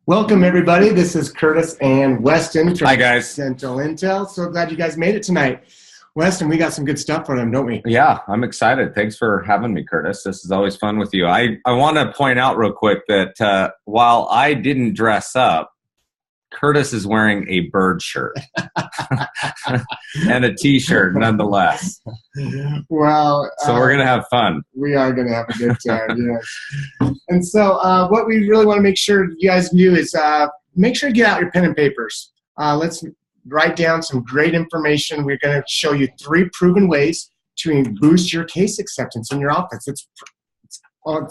Welcome, everybody. This is Curtis and Weston from Hi, guys. Dental Intel. So glad you guys made it tonight. Weston, we got some good stuff for them, don't we? Yeah, I'm excited. Thanks for having me, Curtis. This is always fun with you. I want to point out real quick that while I didn't dress up, Curtis is wearing a bird shirt and a T-shirt nonetheless. Well, so we're going to have fun. We are going to have a good time, yes. And so what we really want to make sure you guys do is make sure you get out your pen and papers. Let's write down some great information. We're going to show you 3 proven ways to boost your case acceptance in your office. It's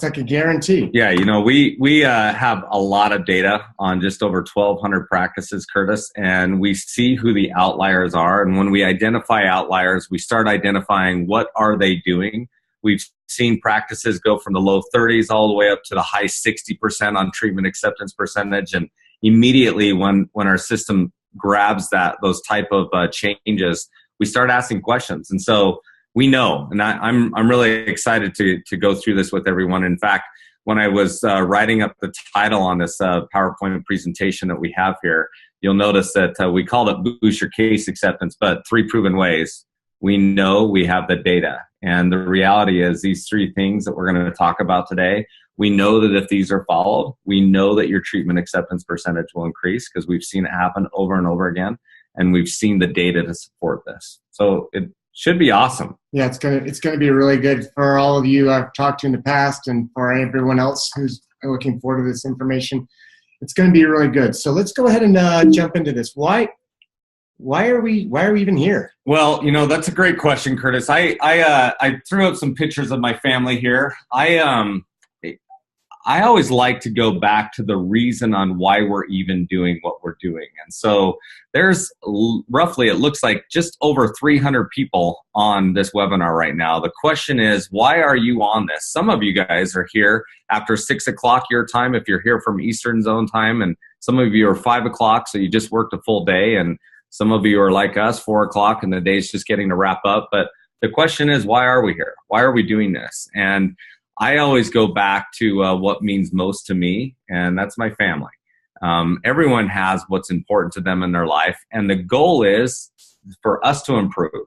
like a guarantee. Yeah, you know, we have a lot of data on just over 1,200 practices, Curtis, and we see who the outliers are. And when we identify outliers, we start identifying what are they doing. We've seen practices go from the low 30s all the way up to the high 60% on treatment acceptance percentage. And immediately when our system grabs those type of changes, we start asking questions. And so we know, and I'm really excited to go through this with everyone. In fact, when I was writing up the title on this PowerPoint presentation that we have here, you'll notice that we called it Boost Your Case Acceptance, but 3 proven ways. We know we have the data. And the reality is these 3 things that we're going to talk about today, we know that if these are followed, we know that your treatment acceptance percentage will increase because we've seen it happen over and over again. And we've seen the data to support this. So it should be awesome. Yeah, it's gonna be really good for all of you I've talked to in the past, and for everyone else who's looking forward to this information. It's going to be really good. So let's go ahead and jump into this. Why are we even here? Well, you know, that's a great question, Curtis. I threw up some pictures of my family here. I always like to go back to the reason on why we're even doing what we're doing. And so there's roughly, it looks like just over 300 people on this webinar right now. The question is, why are you on this? Some of you guys are here after 6 o'clock your time, if you're here from Eastern Zone time, and some of you are 5 o'clock, so you just worked a full day, and some of you are like us, 4 o'clock, and the day's just getting to wrap up. But the question is, why are we here? Why are we doing this? And I always go back to what means most to me, and that's my family. Everyone has what's important to them in their life, and the goal is for us to improve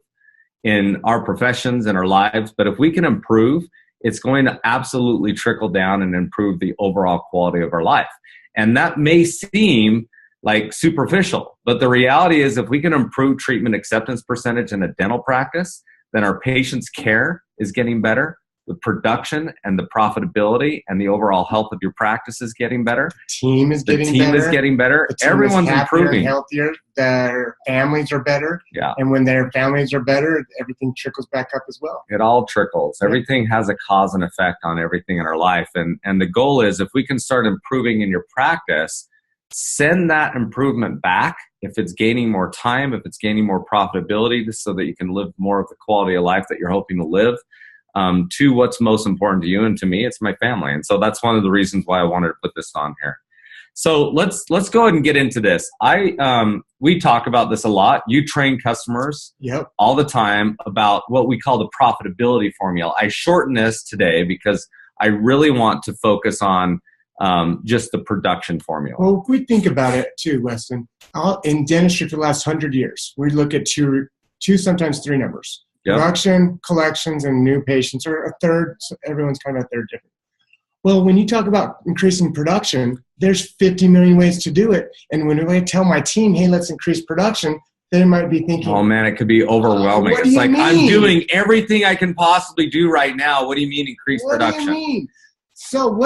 in our professions and our lives. But if we can improve, it's going to absolutely trickle down and improve the overall quality of our life. And that may seem like superficial, but the reality is if we can improve treatment acceptance percentage in a dental practice, then our patient's care is getting better. The production and the profitability and the overall health of your practice is getting better. The team is getting better. Everyone's improving. Healthier. Their families are better. Yeah. And when their families are better, everything trickles back up as well. It all trickles. Yeah. Everything has a cause and effect on everything in our life. And the goal is if we can start improving in your practice, send that improvement back. If it's gaining more time, if it's gaining more profitability, so that you can live more of the quality of life that you're hoping to live. To what's most important to you and to me, it's my family. And so that's one of the reasons why I wanted to put this on here. So let's go ahead and get into this. We talk about this a lot. You train customers all the time about what we call the profitability formula. I shorten this today because I really want to focus on just the production formula. Well, if we think about it too, Weston, in dentistry for the last 100 years, we look at two, sometimes 3 numbers. Yep. Production, collections, and new patients, or a third. So everyone's kind of a third different. Well, when you talk about increasing production, there's 50 million ways to do it. And when I tell my team, hey, let's increase production, they might be thinking, oh man, it could be overwhelming. What do you mean? I'm doing everything I can possibly do right now. What do you mean increase production? What do you mean? So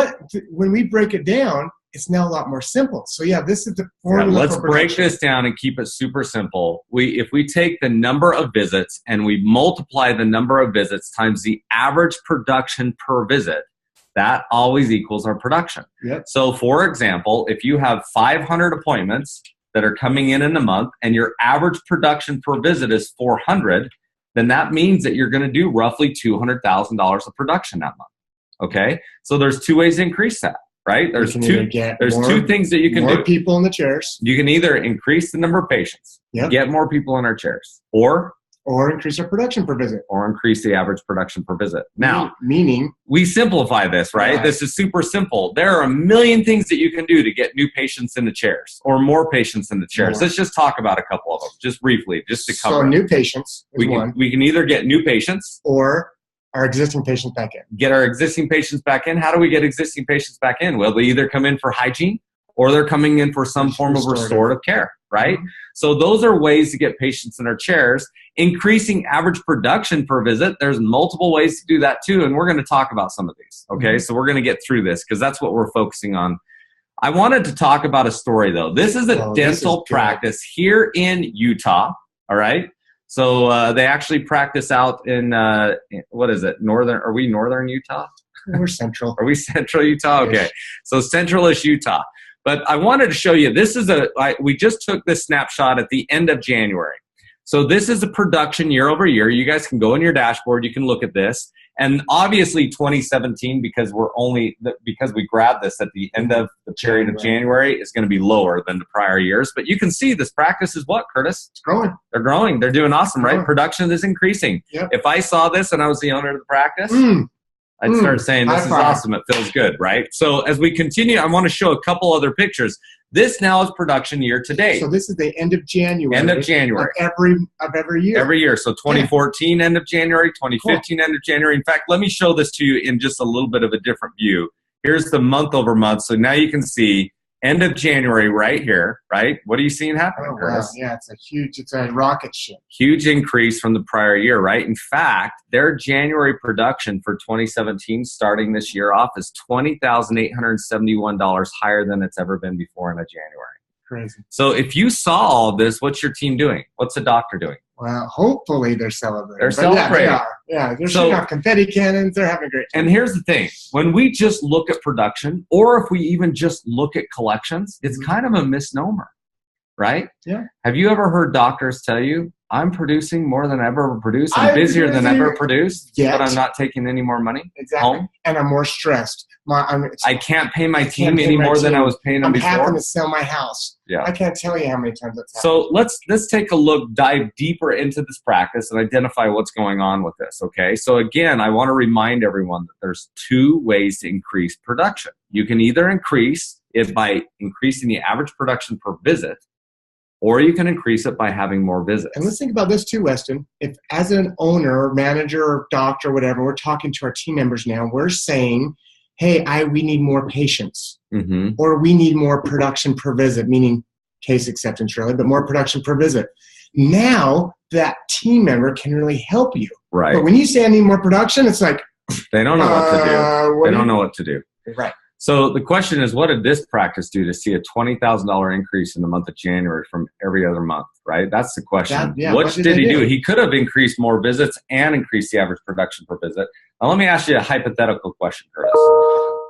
when we break it down, it's now a lot more simple. So yeah, this is the formula. Yeah, let's break this down and keep it super simple. If we take the number of visits and we multiply the number of visits times the average production per visit, that always equals our production. Yep. So for example, if you have 500 appointments that are coming in a month and your average production per visit is 400, then that means that you're going to do roughly $200,000 of production that month. Okay? So there's 2 ways to increase that. Right? There's two things that you can do. More people in the chairs. You can either increase the number of patients, get more people in our chairs, or Or increase our production per visit. Or increase the average production per visit. Now, meaning we simplify this, right? This is super simple. There are a million things that you can do to get new patients in the chairs or more patients in the chairs. Let's just talk about a couple of them, just briefly, just to cover. So new patients is we can either get new patients or our existing patients back in. Get our existing patients back in. How do we get existing patients back in? Well, they either come in for hygiene or they're coming in for some form of restorative care, right? Mm-hmm. So those are ways to get patients in our chairs. Increasing average production per visit, there's multiple ways to do that too, and we're going to talk about some of these, okay? Mm-hmm. So we're going to get through this because that's what we're focusing on. I wanted to talk about a story, though. This is a dental practice here in Utah, all right? So they actually practice out in, what is it, northern? Are we northern Utah? We're central. Are we central Utah? Okay, so central-ish Utah. But I wanted to show you, this is we just took this snapshot at the end of January. So this is a production year over year. You guys can go in your dashboard, you can look at this. And obviously 2017, because we grabbed this at the end of the period of January, is going to be lower than the prior years. But you can see this practice is what, Curtis? It's growing. They're growing. They're doing awesome, right? Production is increasing. Yep. If I saw this and I was the owner of the practice, I'd start saying, this is awesome. It feels good, right? So as we continue, I want to show a couple other pictures. This now is production year to date. So this is the end of January. End of January. Of every year. Every year. So 2014 end of January, 2015 end of January. In fact, let me show this to you in just a little bit of a different view. Here's the month over month. So now you can see end of January right here, right? What are you seeing happening, Curtis? Wow. Yeah, it's a rocket ship. Huge increase from the prior year, right? In fact, their January production for 2017 starting this year off is $20,871 higher than it's ever been before in a January. Crazy. So if you saw all of this, what's your team doing? What's the doctor doing? Well, hopefully they're celebrating. They're celebrating. Yeah, they are. Yeah, they're shooting off confetti cannons. They're having a great time. And here's the thing. When we just look at production, or if we even just look at collections, it's kind of a misnomer, right? Yeah. Have you ever heard doctors tell you, I'm producing more than I ever produced. I'm busier than I ever produced, but I'm not taking any more money home. And I'm more stressed. I can't pay my team any more than I was paying them before. I'm having to sell my house. Yeah. I can't tell you how many times that's happened. So let's take a look, dive deeper into this practice and identify what's going on with this, okay? So again, I want to remind everyone that there's two ways to increase production. You can either increase it by increasing the average production per visit, or you can increase it by having more visits. And let's think about this too, Weston. If as an owner, or manager, or doctor, whatever, we're talking to our team members now, we're saying, hey, we need more patients, or we need more production per visit, meaning case acceptance really, but more production per visit. Now that team member can really help you. Right. But when you say I need more production, it's like, they don't know what to do. They don't know what to do. Right. So the question is, what did this practice do to see a $20,000 increase in the month of January from every other month, right? That's the question. What did he do? He could have increased more visits and increased the average production per visit. Now, let me ask you a hypothetical question, Curtis.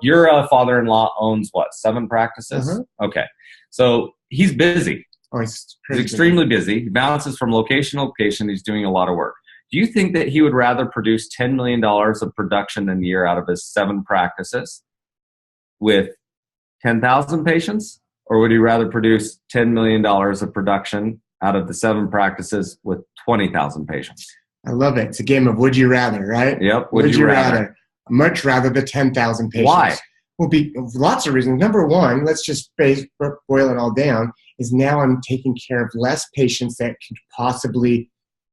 Your father-in-law owns, what, 7 practices? Okay. So he's busy. Oh, he's extremely busy. He bounces from location to location. He's doing a lot of work. Do you think that he would rather produce $10 million of production in a year out of his 7 practices with 10,000 patients, or would he rather produce $10 million of production out of the 7 practices with 20,000 patients? I love it. It's a game of would you rather, right? Yep. Would you rather? Much rather the 10,000 patients. Why? Well, lots of reasons. Number one, let's just boil it all down, is now I'm taking care of less patients that could possibly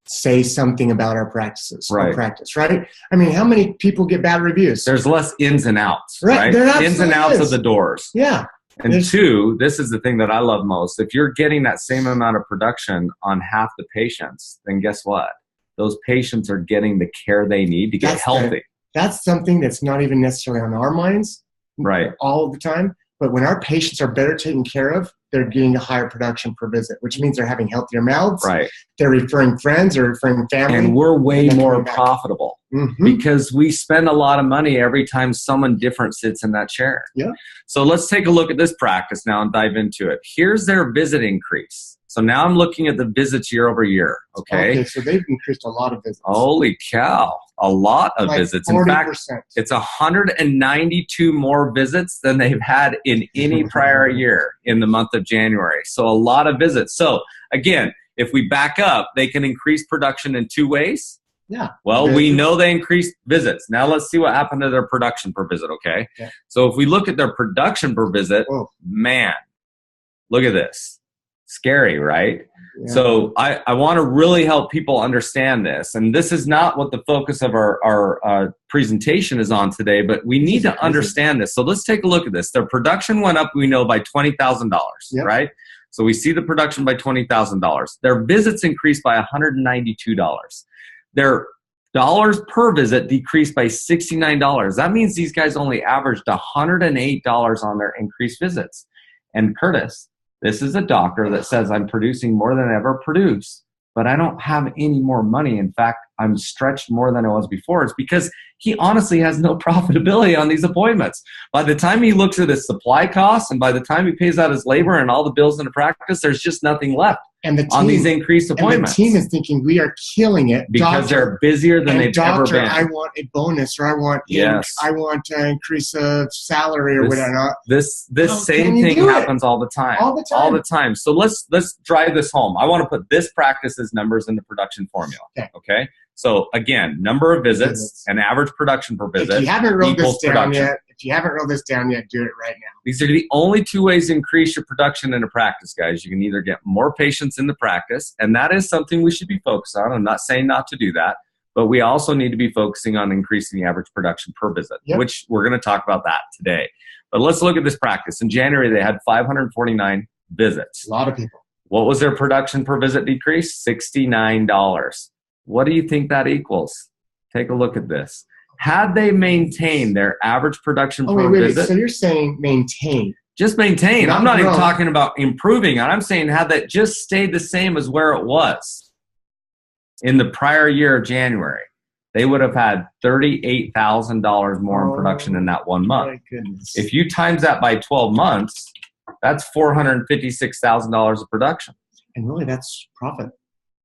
say something about our practices, our practice, right? I mean, how many people get bad reviews? There's less ins and outs, right? Ins and outs of the doors. Yeah. And 2, this is the thing that I love most. If you're getting that same amount of production on half the patients, then guess what? Those patients are getting the care they need to get healthy. That's something that's not even necessarily on our minds all the time. But when our patients are better taken care of, they're getting a higher production per visit, which means they're having healthier mouths. Right. They're referring friends or referring family. And we're way more profitable because we spend a lot of money every time someone different sits in that chair. Yeah. So let's take a look at this practice now and dive into it. Here's their visit increase. So now I'm looking at the visits year over year, okay? So they've increased a lot of visits. Holy cow, a lot of visits. 40%. In fact, it's 192 more visits than they've had in any prior year in the month of January. So a lot of visits. So again, if we back up, they can increase production in 2 ways. Yeah. Well, we know they increased visits. Now let's see what happened to their production per visit, okay? Yeah. So if we look at their production per visit, man, look at this. Scary, right? Yeah. So I want to really help people understand this. And this is not what the focus of our presentation is on today, but we need to understand this. So let's take a look at this. Their production went up, we know, by $20,000, right? So we see the production by $20,000. Their visits increased by $192. Their dollars per visit decreased by $69. That means these guys only averaged $108 on their increased visits. And Curtis, this is a doctor that says, I'm producing more than I ever produced, but I don't have any more money. In fact, I'm stretched more than I was before. It's because he honestly has no profitability on these appointments. By the time he looks at his supply costs and by the time he pays out his labor and all the bills in the practice, there's just nothing left on these increased appointments. And the team is thinking, we are killing it. Because they're busier than they've ever been. I want a bonus, or I want to increase a salary or whatever. This same thing happens all the time. All the time. So let's drive this home. I want to put this practice's numbers in the production formula. Okay? So again, number of visits and average production per visit. If you haven't wrote this down yet, do it right now. These are the only 2 ways to increase your production in a practice, guys. You can either get more patients in the practice, and that is something we should be focused on. I'm not saying not to do that, but we also need to be focusing on increasing the average production per visit, which we're going to talk about that today. But let's look at this practice. In January, they had 549 visits. A lot of people. What was their production per visit decrease? $69. What do you think that equals? Take a look at this. Had they maintained their average production per visit. So you're saying maintain. Just maintain. I'm not even talking about improving. I'm saying had that just stayed the same as where it was in the prior year of January, they would have had $38,000 more in production in that 1 month. My goodness. If you times that by 12 months, that's $456,000 of production. And really, that's profit.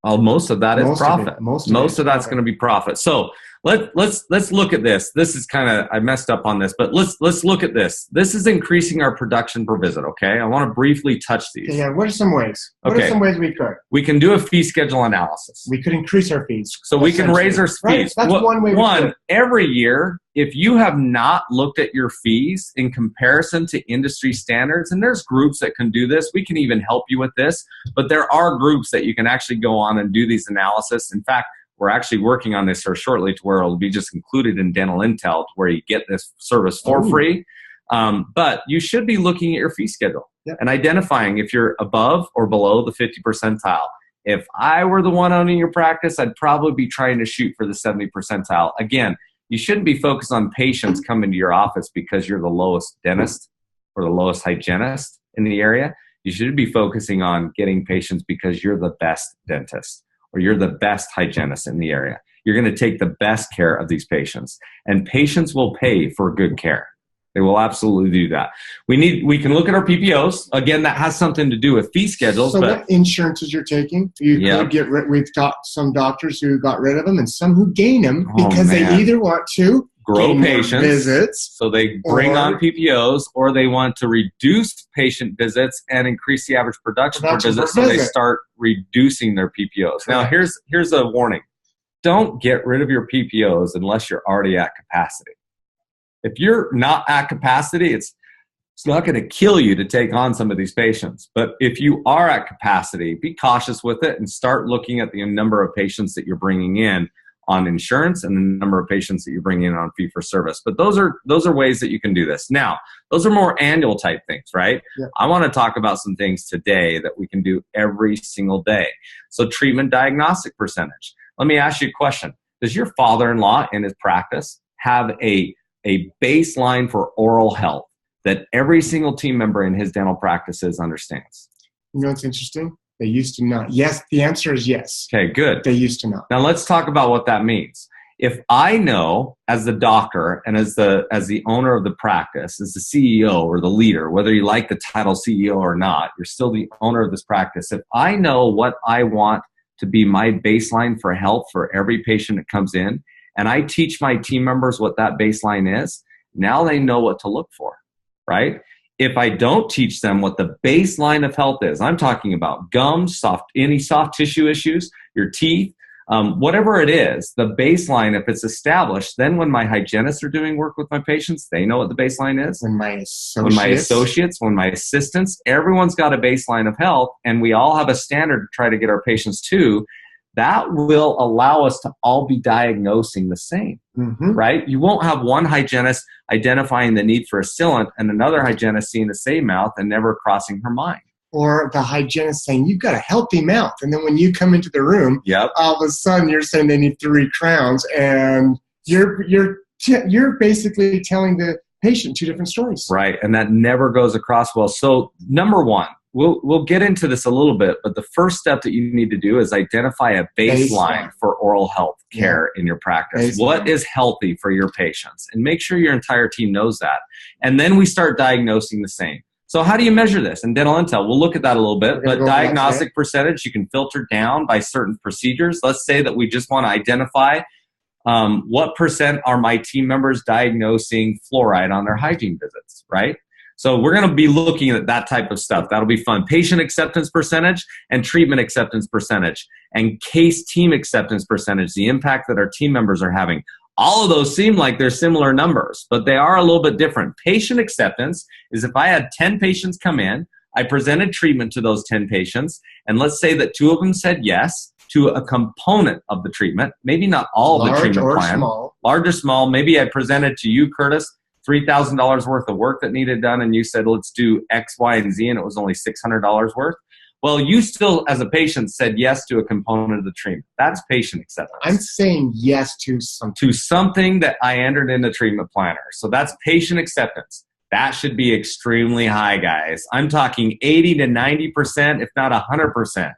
Oh, most of that is profit. Most of that's going to be profit. So let's look at this. This is kind of, I messed up on this, but let's look at this. This is increasing our production per visit. Okay, I want to briefly touch these. Yeah. What are some ways? What are some ways we could? We can do a fee schedule analysis. We could increase our fees. So we can raise our fees. Right? That's one way. Every year, if you have not looked at your fees in comparison to industry standards, and there's groups that can do this, we can even help you with this, but there are groups that you can actually go on and do these analysis. In fact, we're actually working on this shortly to where it'll be just included in Dental Intel, to where you get this service for free. But you should be looking at your fee schedule and identifying if you're above or below the 50 percentile. If I were the one owning your practice, I'd probably be trying to shoot for the 70 percentile. Again, you shouldn't be focused on patients coming to your office because you're the lowest dentist or the lowest hygienist in the area. You should be focusing on getting patients because you're the best dentist or you're the best hygienist in the area. You're going to take the best care of these patients, and patients will pay for good care. They will absolutely do that. We can look at our PPOs. Again, that has something to do with fee schedules. So what insurances you're taking? Could get rid. We've talked some doctors who got rid of them and some who gain them because they either want to grow patients visits, so they bring on PPOs, or they want to reduce patient visits and increase the average production per visit, so they start reducing their PPOs. Correct. Now, here's a warning. Don't get rid of your PPOs unless you're already at capacity. If you're not at capacity, it's not going to kill you to take on some of these patients. But if you are at capacity, be cautious with it and start looking at the number of patients that you're bringing in on insurance and the number of patients that you bring in on fee for service. But those are ways that you can do this. Now, those are more annual type things, right? Yeah. I want to talk about some things today that we can do every single day. So treatment diagnostic percentage. Let me ask you a question. Does your father-in-law in his practice have a baseline for oral health that every single team member in his dental practices understands? You know what's interesting? They used to not. Yes, the answer is yes. Okay, good. They used to not. Now let's talk about what that means. If I know as the doctor and as the owner of the practice, as the CEO or the leader, whether you like the title CEO or not, you're still the owner of this practice. If I know what I want to be my baseline for health for every patient that comes in, and I teach my team members what that baseline is, now they know what to look for, right? if I don't teach them what the baseline of health is, I'm talking about gums, any soft tissue issues, your teeth, whatever it is, the baseline, if it's established, then when my hygienists are doing work with my patients, they know what the baseline is. When my assistants, everyone's got a baseline of health, and we all have a standard to try to get our patients to. That will allow us to all be diagnosing the same, right? You won't have one hygienist identifying the need for a sealant and another hygienist seeing the same mouth and never crossing her mind. Or the hygienist saying, you've got a healthy mouth. And then when you come into the room, all of a sudden you're saying they need 3 crowns, and you're basically telling the patient 2 different stories. Right, and that never goes across well. So number one, we'll get into this a little bit, but the first step that you need to do is identify a baseline for oral health care in your practice. What is healthy for your patients? And make sure your entire team knows that. And then we start diagnosing the same. So how do you measure this? In Dental Intel, we'll look at that a little bit, but diagnostic percentage, you can filter down by certain procedures. Let's say that we just want to identify what % are my team members diagnosing fluoride on their hygiene visits, right? So we're going to be looking at that type of stuff. That'll be fun. Patient acceptance percentage and treatment acceptance percentage and case team acceptance percentage, the impact that our team members are having. All of those seem like they're similar numbers, but they are a little bit different. Patient acceptance is if I had 10 patients come in, I presented treatment to those 10 patients, and let's say that 2 of them said yes to a component of the treatment, maybe not all of the treatment plan, large or small. Maybe I presented to you, Curtis, $3,000 worth of work that needed done, and you said, let's do X, Y, and Z, and it was only $600 worth. Well, you still, as a patient, said yes to a component of the treatment. That's patient acceptance. I'm saying yes to something. To something that I entered in the treatment planner. So that's patient acceptance. That should be extremely high, guys. I'm talking 80 to 90%, if not 100%.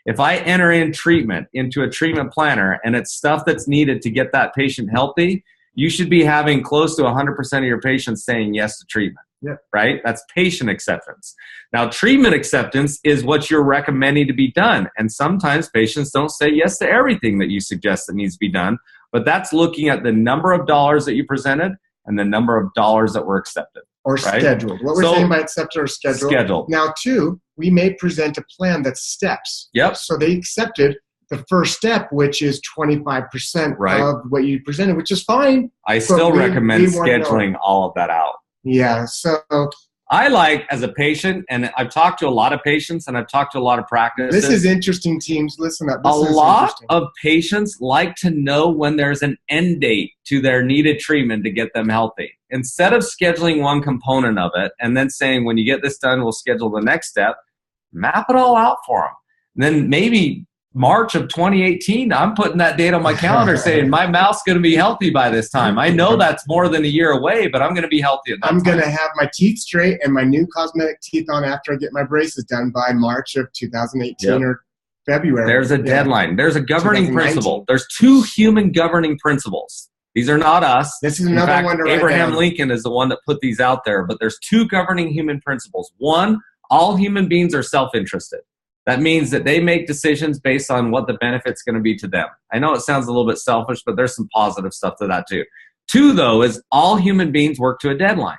If I enter in treatment into a treatment planner and it's stuff that's needed to get that patient healthy, you should be having close to 100% of your patients saying yes to treatment. Right? That's patient acceptance. Now, treatment acceptance is what you're recommending to be done. And sometimes patients don't say yes to everything that you suggest that needs to be done, but that's looking at the number of dollars that you presented and the number of dollars that were accepted. Or scheduled. What we're saying by accepted or scheduled. Scheduled. Now, 2, we may present a plan that's steps. So they accepted the first step, which is 25% of what you presented, which is fine. I still recommend scheduling all of that out. Yeah, so I like, as a patient, and I've talked to a lot of patients and I've talked to a lot of practices. This is interesting, teams. Listen up. A lot of patients like to know when there's an end date to their needed treatment to get them healthy. Instead of scheduling one component of it and then saying, when you get this done, we'll schedule the next step, map it all out for them. And then maybe March of 2018, I'm putting that date on my calendar saying my mouth's going to be healthy by this time. I know that's more than a year away, but I'm going to be healthy at that time. I'm going to have my teeth straight and my new cosmetic teeth on after I get my braces done by March of 2018 or February. There's a deadline. There's a governing principle. There's 2 human governing principles. These are not us. This is another one to write Abraham down. Lincoln is the one that put these out there, but there's 2 governing human principles. 1, all human beings are self-interested. That means that they make decisions based on what the benefit's going to be to them. I know it sounds a little bit selfish, but there's some positive stuff to that too. 2, though, is all human beings work to a deadline.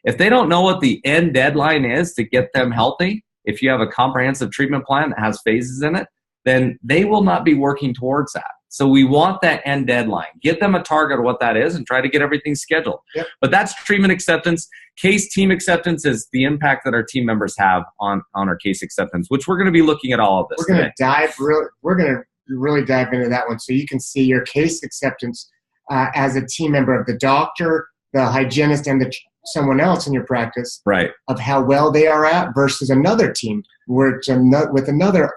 If they don't know what the end deadline is to get them healthy, if you have a comprehensive treatment plan that has phases in it, then they will not be working towards that. So we want that end deadline. Get them a target of what that is and try to get everything scheduled. But that's treatment acceptance. Case team acceptance is the impact that our team members have on our case acceptance, which we're going to be looking at all of this. We're going to really dive into that one so you can see your case acceptance as a team member of the doctor, the hygienist, and someone else in your practice. Of how well they are at versus another team with another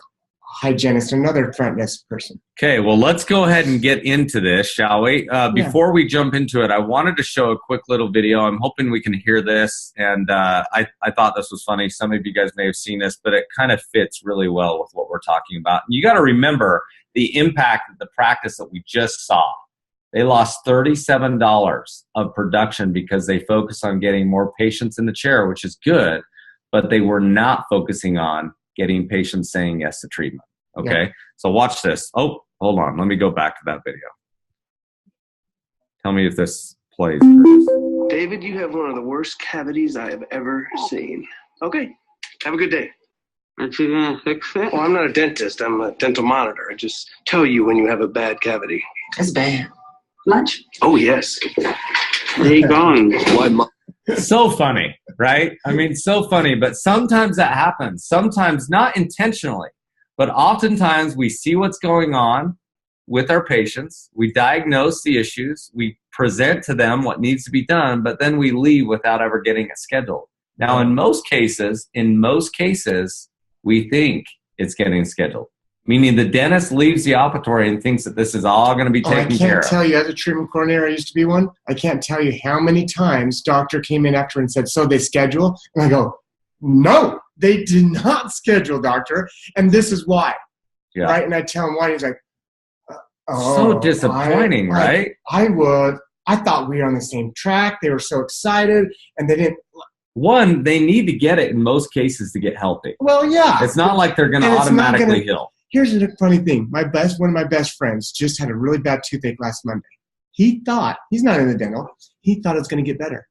hygienist, another front desk person. Okay, well, let's go ahead and get into this, shall we? Before we jump into it, I wanted to show a quick little video. I'm hoping we can hear this, and I thought this was funny. Some of you guys may have seen this, but it kind of fits really well with what we're talking about. And you got to remember the impact of the practice that we just saw. They lost $37 of production because they focused on getting more patients in the chair, which is good, but they were not focusing on getting patients saying yes to treatment. Okay, so watch this. Oh, hold on. Let me go back to that video. Tell me if this plays, Curtis. David, you have one of the worst cavities I have ever seen. Okay, have a good day. Aren't you gonna fix it? Well, I'm not a dentist. I'm a dental monitor. I just tell you when you have a bad cavity. That's bad. Much? Oh, yes. Where you going? So funny, right? I mean, so funny, but sometimes that happens. Sometimes not intentionally, but oftentimes we see what's going on with our patients. We diagnose the issues. We present to them what needs to be done, but then we leave without ever getting it scheduled. Now, in most cases, we think it's getting scheduled, meaning the dentist leaves the operatory and thinks that this is all going to be taken care of. I can't tell you, as a treatment coordinator, I used to be one, I can't tell you how many times doctor came in after and said, so they schedule? And I go, no, they did not schedule, doctor, and this is why. Yeah. Right? And I tell him why, he's like, so disappointing, right? I thought we were on the same track. They were so excited, and they didn't. One, they need to get it in most cases to get healthy. Well, yeah. It's not like they're going to automatically heal. Here's the funny thing. One of my best friends just had a really bad toothache last Monday. He thought, he's not in the dental, he thought it's going to get better.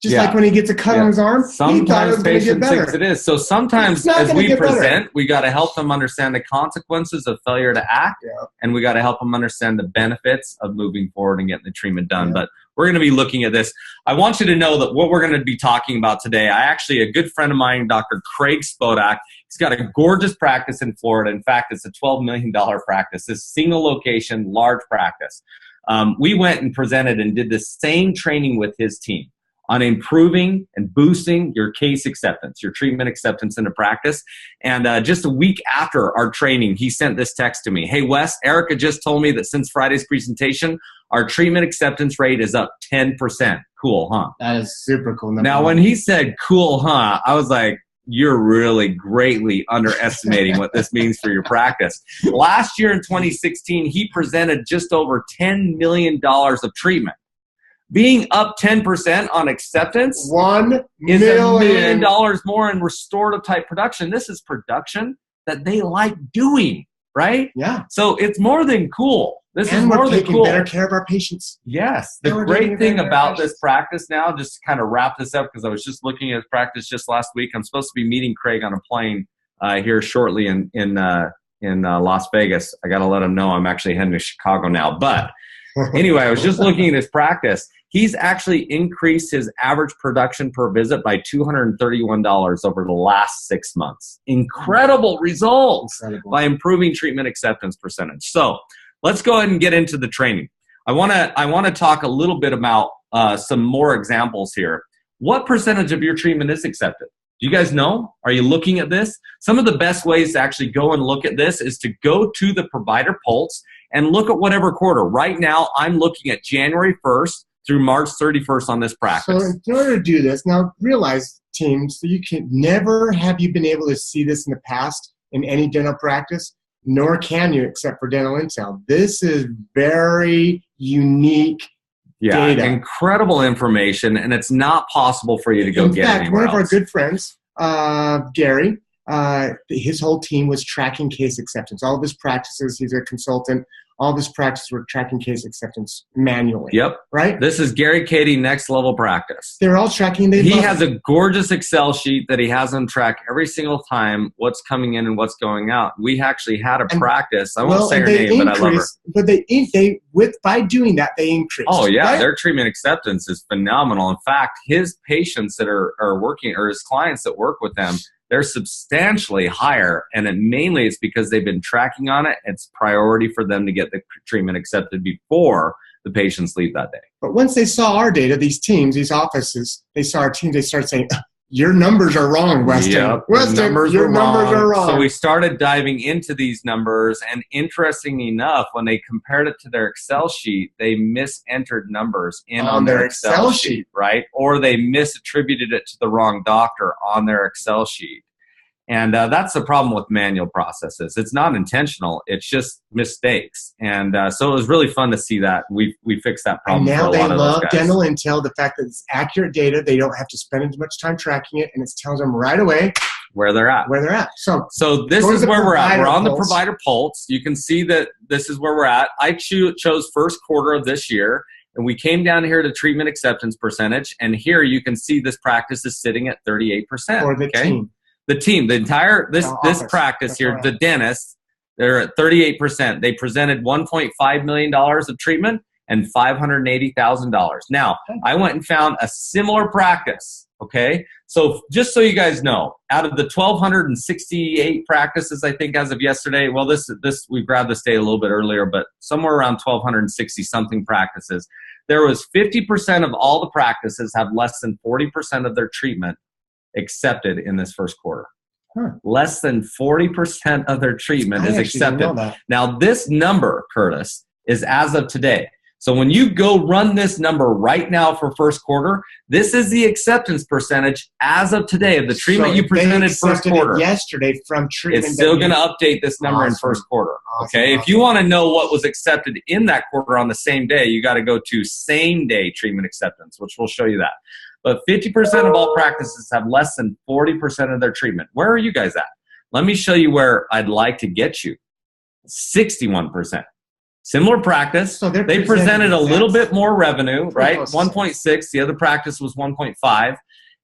Just like when he gets a cut on his arm, he thought it was going to get better. Thinks it is. So sometimes as we present, we got to help them understand the consequences of failure to act, and we got to help them understand the benefits of moving forward and getting the treatment done. Yeah. But we're going to be looking at this. I want you to know that what we're going to be talking about today, a good friend of mine, Dr. Craig Spodak, he's got a gorgeous practice in Florida. In fact, it's a $12 million practice, this single location, large practice. We went and presented and did the same training with his team on improving and boosting your case acceptance, your treatment acceptance into practice. And just a week after our training, he sent this text to me. Hey, Wes, Erica just told me that since Friday's presentation, our treatment acceptance rate is up 10%. Cool, huh? That is super cool. Now, when he said cool, huh, I was like, you're really greatly underestimating what this means for your practice. Last year in 2016, he presented just over $10 million of treatment. Being up 10% on acceptance $1 is million. $1 million more in restorative type production. This is production that they like doing, right? Yeah. So it's more than cool. This and is more we're than taking cool. better care of our patients. Yes. The great thing about this practice now, just to kind of wrap this up, because I was just looking at his practice just last week. I'm supposed to be meeting Craig on a plane here shortly in Las Vegas. I got to let him know I'm actually heading to Chicago now. But anyway, I was just looking at his practice. He's actually increased his average production per visit by $231 over the last 6 months. Incredible results by improving treatment acceptance percentage. So let's go ahead and get into the training. I want to talk a little bit about some more examples here. What percentage of your treatment is accepted? Do you guys know? Are you looking at this? Some of the best ways to actually go and look at this is to go to the provider pulse and look at whatever quarter. Right now, I'm looking at January 1st through March 31st on this practice. So in order to do this, now realize, teams, that you can never have you been able to see this in the past in any dental practice, nor can you except for Dental Intel. This is very unique data. Incredible information, and it's not possible for you to go get it anywhere else. One of our good friends, Gary, his whole team was tracking case acceptance. All of his practices, he's a consultant, all of his practices were tracking case acceptance manually. Yep. Right? This is Gary Cady, Next Level Practice. They're all tracking. He has a gorgeous Excel sheet that he has them track every single time what's coming in and what's going out. We actually had a practice. I won't say her name, but I love her. But by doing that, they increase. Oh, yeah. Right? Their treatment acceptance is phenomenal. In fact, his patients that are working, or his clients that work with them, they're substantially higher, and mainly it's because they've been tracking on it. It's priority for them to get the treatment accepted before the patients leave that day. But once they saw our data, these teams, these offices, they saw our teams, they started saying, your numbers are wrong, Weston. Yep, Weston, your numbers are wrong. So we started diving into these numbers, and interestingly enough, when they compared it to their Excel sheet, they misentered numbers on their Excel sheet, right? Or they misattributed it to the wrong doctor on their Excel sheet. And that's the problem with manual processes. It's not intentional. It's just mistakes. And so it was really fun to see that. We fixed that problem for a lot of those guys. And now they love Dental Intel, the fact that it's accurate data. They don't have to spend as much time tracking it, and it tells them right away where they're at. So this is where we're at. We're on the provider pulse. You can see that this is where we're at. I chose first quarter of this year. And we came down here to treatment acceptance percentage, and here you can see this practice is sitting at 38%. Or the team. The team, the entire, this practice here, the dentists, they're at 38%. They presented $1.5 million of treatment and $580,000. Now, I went and found a similar practice, okay? So just so you guys know, out of the 1,268 practices, I think, as of yesterday, well, we grabbed this day a little bit earlier, but somewhere around 1,260-something practices, there was 50% of all the practices have less than 40% of their treatment accepted in this first quarter. Less than 40% of their treatment is accepted. Now, this number, Curtis, is as of today. So when you go run this number right now for first quarter, this is the acceptance percentage as of today of the treatment you presented first quarter. Yesterday from treatment. It's still going to update this number in first quarter. Okay. If you want to know what was accepted in that quarter on the same day, you got to go to same day treatment acceptance, which will show you that. But 50% of all practices have less than 40% of their treatment. Where are you guys at? Let me show you where I'd like to get you. 61%. Similar practice. So they presented a little bit more revenue, right? 1.6. The other practice was 1.5.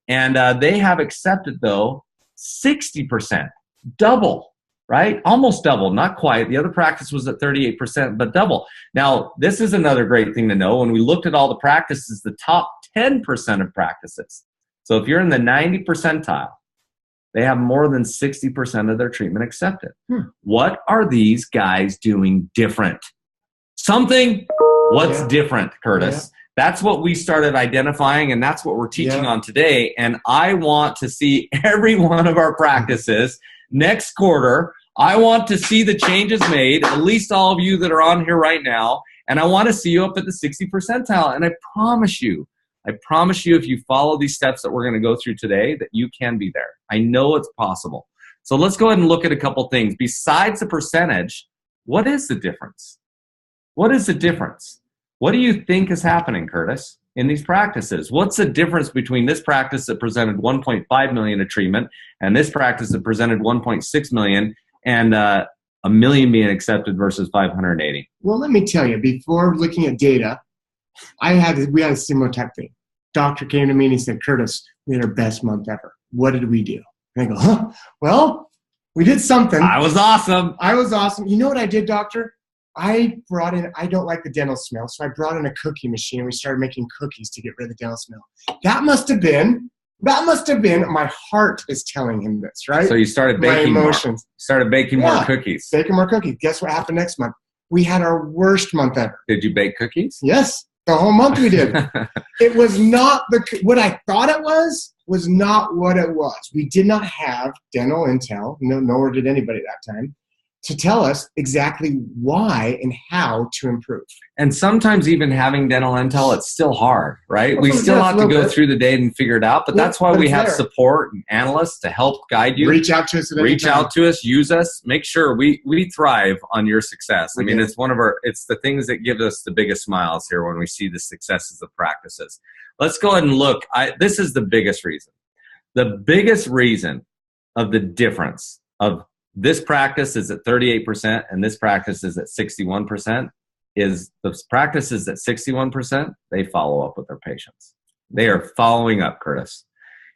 And they have accepted, though, 60%. Double, right? Almost double. Not quite. The other practice was at 38%, but double. Now, this is another great thing to know. When we looked at all the practices, the top 10% of practices. So if you're in the 90 percentile, they have more than 60% of their treatment accepted. What are these guys doing different? Something. What's different, Curtis? That's what we started identifying, and that's what we're teaching on today. And I want to see every one of our practices next quarter. I want to see the changes made, at least all of you that are on here right now, and I want to see you up at the 60 percentile. And I promise you, if you follow these steps that we're going to go through today, that you can be there. I know it's possible. So let's go ahead and look at a couple things. Besides the percentage, what is the difference? What is the difference? What do you think is happening, Curtis, in these practices? What's the difference between this practice that presented 1.5 million of treatment and this practice that presented 1.6 million and $1 million being accepted versus 580? Well, let me tell you, before looking at data, we had a similar type thing. Doctor came to me and he said, Curtis, we had our best month ever. What did we do? And I go, huh? Well, we did something. I was awesome. You know what I did, doctor? I don't like the dental smell, so I brought in a cookie machine and we started making cookies to get rid of the dental smell. That must have been, my heart is telling him this, right? So you started baking more. Started baking more cookies. Baking more cookies. Guess what happened next month? We had our worst month ever. Did you bake cookies? Yes. The whole month we did. It was not what I thought it was not what it was. We did not have dental intel, nor did anybody at that time, to tell us exactly why and how to improve. And sometimes even having dental intel, it's still hard, right? We still have to go through the data and figure it out, but that's why we have support and analysts to help guide you. Reach out to us. Use us. Make sure we thrive on your success. I mean, it's the things that give us the biggest smiles here when we see the successes of practices. Let's go ahead and look. This is the biggest reason. The biggest reason of the difference of this practice is at 38% and this practice is at 61%, is the practices at 61%, they follow up with their patients. They are following up, Curtis.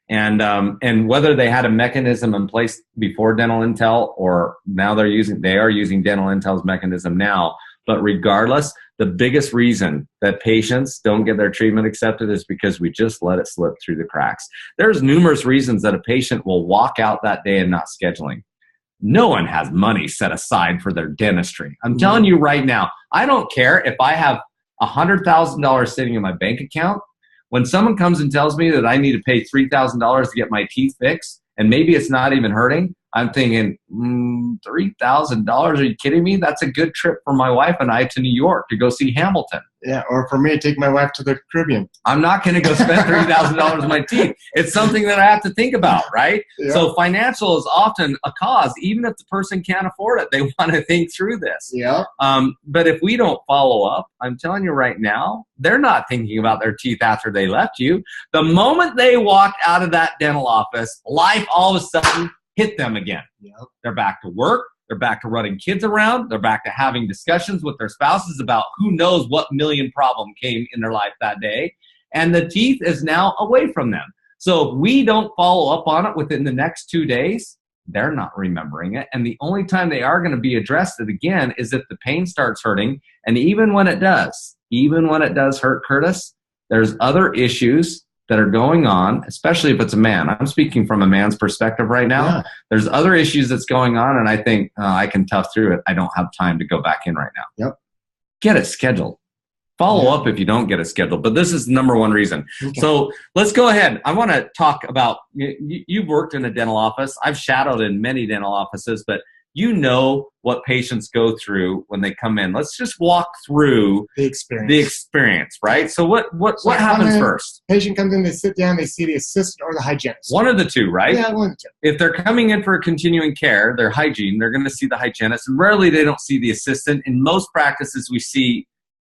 And whether they had a mechanism in place before dental intel or now they are using dental intel's mechanism now, but regardless, the biggest reason that patients don't get their treatment accepted is because we just let it slip through the cracks. There's numerous reasons that a patient will walk out that day and not scheduling. No one has money set aside for their dentistry. I'm telling you right now, I don't care if I have $100,000 sitting in my bank account. When someone comes and tells me that I need to pay $3,000 to get my teeth fixed, and maybe it's not even hurting, I'm thinking, $3,000? Are you kidding me? That's a good trip for my wife and I to New York to go see Hamilton. Yeah, or for me to take my wife to the Caribbean. I'm not going to go spend $3,000 on my teeth. It's something that I have to think about, right? Yeah. So financial is often a cause. Even if the person can't afford it, they want to think through this. Yeah. But if we don't follow up, I'm telling you right now, they're not thinking about their teeth after they left you. The moment they walked out of that dental office, life all of a sudden hit them again. Yep. They're back to work. They're back to running kids around. They're back to having discussions with their spouses about who knows what million problem came in their life that day. And the teeth is now away from them. So if we don't follow up on it within the next 2 days, they're not remembering it. And the only time they are going to be addressed again is if the pain starts hurting. And even when it does hurt, Curtis, there's other issues that are going on, especially if it's a man. I'm speaking from a man's perspective right now. Yeah. There's other issues that's going on, and I think I can tough through it. I don't have time to go back in right now. Yep. Get it scheduled. Follow up if you don't get it scheduled. But this is the number one reason. Okay. So let's go ahead. I want to talk about, you've worked in a dental office. I've shadowed in many dental offices, but you know what patients go through when they come in. Let's just walk through the experience, right? So what happens first? Patient comes in, they sit down, they see the assistant or the hygienist. One of the two, right? Yeah, one of the two. If they're coming in for continuing care, their hygiene, they're going to see the hygienist, and rarely they don't see the assistant. In most practices, we see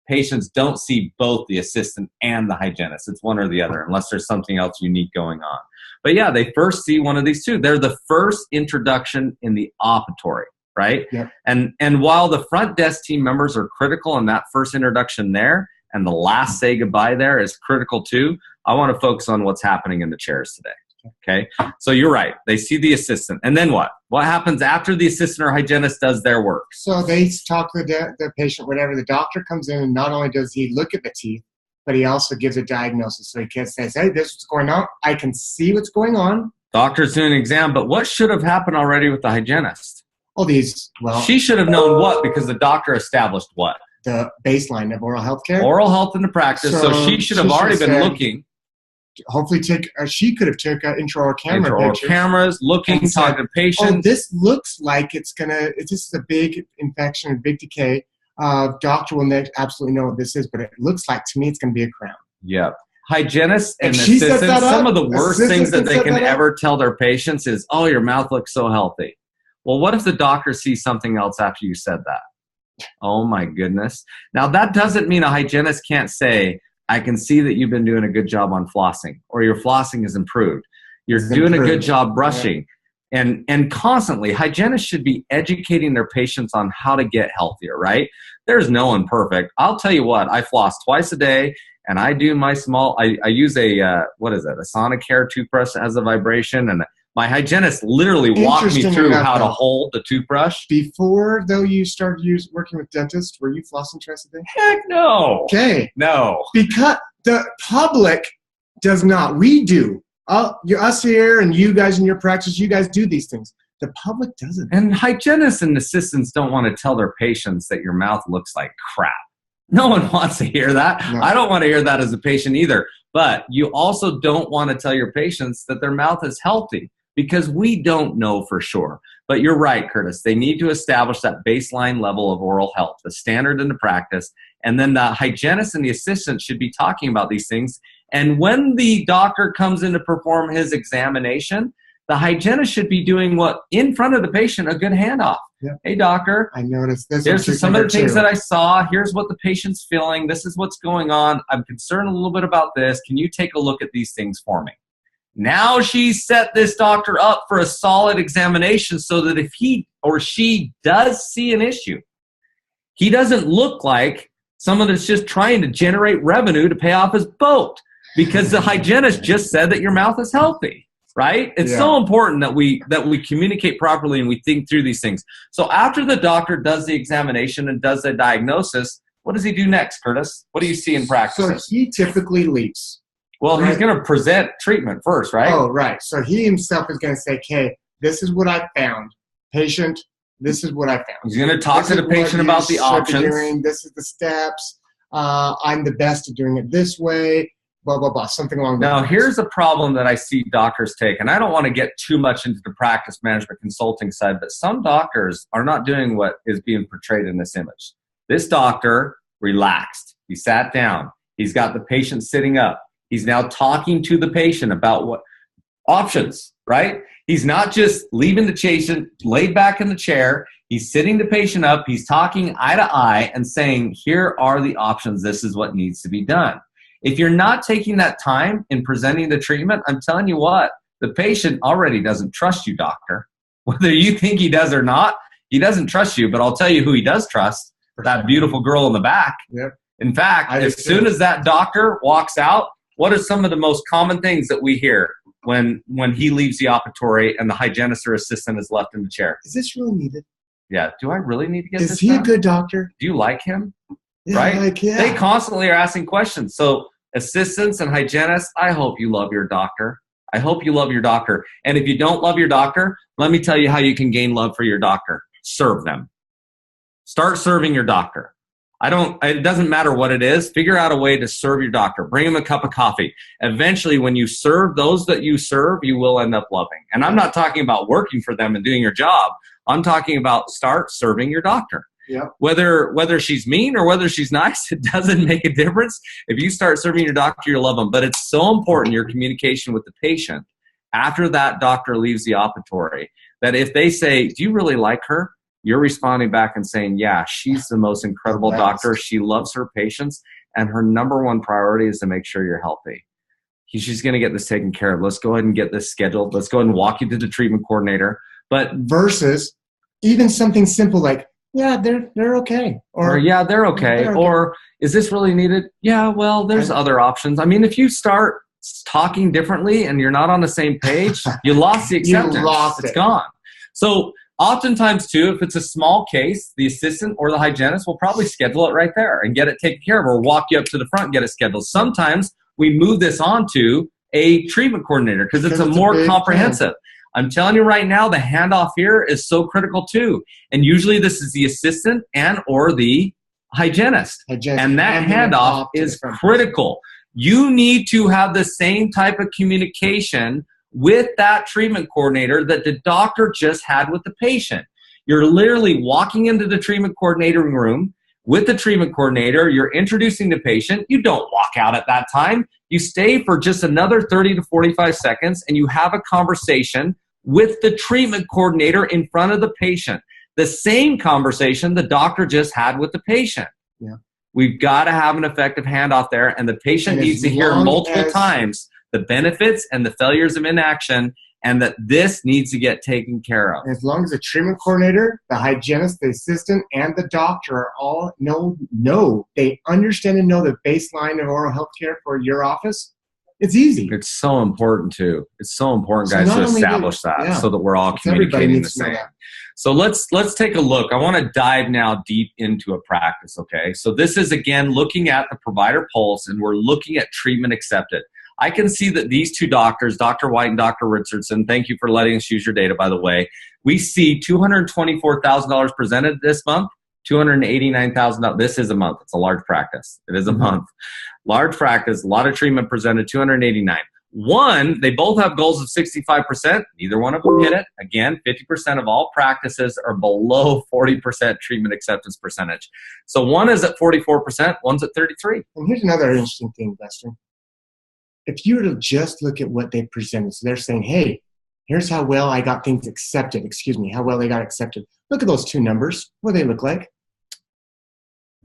patients don't see both the assistant and the hygienist. It's one or the other, unless there's something else unique going on. But yeah, they first see one of these two. They're the first introduction in the operatory, right? Yep. And while the front desk team members are critical in that first introduction there, and the last say goodbye there is critical too, I want to focus on what's happening in the chairs today. Okay, so you're right. They see the assistant. And then what? What happens after the assistant or hygienist does their work? So they talk to the patient, whatever. The doctor comes in, and not only does he look at the teeth, but he also gives a diagnosis. So he says, hey, this is what's going on. I can see what's going on. Doctor's doing an exam, but what should have happened already with the hygienist? She should have known what, because the doctor established what? The baseline of oral health care. Oral health in the practice. So she should have already been looking. Hopefully she could have took intraoral camera pictures. Cameras, looking, talking to patients. Oh, this looks like this is a big infection, a big decay. Doctor will absolutely know what this is, but it looks like to me it's going to be a crown. Yeah. Hygienists and assistants, some of the worst things that they can ever tell their patients is, oh, your mouth looks so healthy. Well, what if the doctor sees something else after you said that? Oh my goodness. Now that doesn't mean a hygienist can't say, I can see that you've been doing a good job on flossing, or your flossing has improved. You're doing a good job brushing. Yeah. And constantly, hygienists should be educating their patients on how to get healthier, right? There's no one perfect. I'll tell you what, I floss twice a day, and I do my I use a Sonicare toothbrush that has a vibration, and my hygienist literally walked me through how to hold the toothbrush. Before, though, you started working with dentists, were you flossing twice a day? Heck no. Okay. No. Because the public does not. We do. Us here and you guys in your practice, you guys do these things. The public doesn't. And hygienists and assistants don't want to tell their patients that your mouth looks like crap. No one wants to hear that. No. I don't want to hear that as a patient either. But you also don't want to tell your patients that their mouth is healthy, because we don't know for sure. But you're right, Curtis. They need to establish that baseline level of oral health, the standard in the practice. And then the hygienist and the assistant should be talking about these things. And when the doctor comes in to perform his examination, the hygienist should be doing what in front of the patient, a good handoff. Yeah. Hey, doctor, I noticed this. Here's some of the things that I saw. Here's what the patient's feeling. This is what's going on. I'm concerned a little bit about this. Can you take a look at these things for me? Now she set this doctor up for a solid examination so that if he or she does see an issue, he doesn't look like someone that's just trying to generate revenue to pay off his boat, because the hygienist just said that your mouth is healthy, right? It's so important that we communicate properly and we think through these things. So after the doctor does the examination and does the diagnosis, what does he do next, Curtis? What do you see in practice? So he typically leaves. Well, he's going to present treatment first, right? Oh, right. So he himself is going to say, okay, this is what I found. Patient, this is what I found. He's going to talk to the patient about the options. This is the steps. I'm the best at doing it this way, blah, blah, blah, something along those lines. Now, here's a problem that I see doctors take, and I don't want to get too much into the practice management consulting side, but some doctors are not doing what is being portrayed in this image. This doctor relaxed. He sat down. He's got the patient sitting up. He's now talking to the patient about what options, right? He's not just leaving the patient laid back in the chair. He's sitting the patient up. He's talking eye to eye and saying, here are the options. This is what needs to be done. If you're not taking that time in presenting the treatment, I'm telling you what, the patient already doesn't trust you, doctor. Whether you think he does or not, He doesn't trust you, but I'll tell you who he does trust, that beautiful girl in the back. Yep. In fact, as soon as that doctor walks out, what are some of the most common things that we hear when he leaves the operatory and the hygienist or assistant is left in the chair? Is this really needed? Yeah. Do I really need to get this Is he done? a good doctor? Do you like him? Yeah, Right? Like, yeah. They constantly are asking questions. So assistants and hygienists, I hope you love your doctor. I hope you love your doctor. And if you don't love your doctor, let me tell you how you can gain love for your doctor. Serve them. Start serving your doctor. It doesn't matter what it is. Figure out a way to serve your doctor. Bring them a cup of coffee. Eventually, when you serve those that you serve, you will end up loving. And I'm not talking about working for them and doing your job. I'm talking about start serving your doctor. Yep. Whether she's mean or whether she's nice, it doesn't make a difference. If you start serving your doctor, you'll love them. But it's so important, your communication with the patient after that doctor leaves the operatory, that if they say, do you really like her? You're responding back and saying, yeah, she's the most incredible doctor. She loves her patients, and her number one priority is to make sure you're healthy. She's going to get this taken care of. Let's go ahead and get this scheduled. Let's go ahead and walk you to the treatment coordinator. But versus even something simple like, yeah, they're okay. Or yeah, they're okay. Or is this really needed? Yeah, well, there's other options. I mean, if you start talking differently and you're not on the same page, you lost the acceptance. It's gone. So oftentimes, too, if it's a small case, the assistant or the hygienist will probably schedule it right there and get it taken care of, or walk you up to the front and get it scheduled. Sometimes we move this on to a treatment coordinator because it's a more comprehensive. I'm telling you right now, the handoff here is so critical too. And usually this is the assistant and or the hygienist. And that handoff is critical. You need to have the same type of communication with that treatment coordinator that the doctor just had with the patient. You're literally walking into the treatment coordinator room with the treatment coordinator. You're introducing the patient. You don't walk out at that time. You stay for just another 30 to 45 seconds and you have a conversation with the treatment coordinator in front of the patient. The same conversation the doctor just had with the patient. Yeah. We've got to have an effective handoff there, and the patient needs to hear multiple times the benefits and the failures of inaction, and that this needs to get taken care of. As long as the treatment coordinator, the hygienist, the assistant, and the doctor are all they understand and know the baseline of oral health care for your office, it's easy. It's so important too. It's so important, guys, to establish that so that we're all communicating the same. So let's take a look. I want to dive now deep into a practice, okay? So this is, again, looking at the provider pulse, and we're looking at treatment accepted. I can see that these two doctors, Dr. White and Dr. Richardson, thank you for letting us use your data, by the way. We see $224,000 presented this month, $289,000. This is a month. It's a large practice. It is a month. Large practice, a lot of treatment presented, $289,000. One, they both have goals of 65%. Neither one of them hit it. Again, 50% of all practices are below 40% treatment acceptance percentage. So one is at 44%, one's at 33%. And here's another interesting thing, Lester. If you were to just look at what they presented, so they're saying, hey, here's how well I got things accepted. How well they got accepted. Look at those two numbers. What do they look like?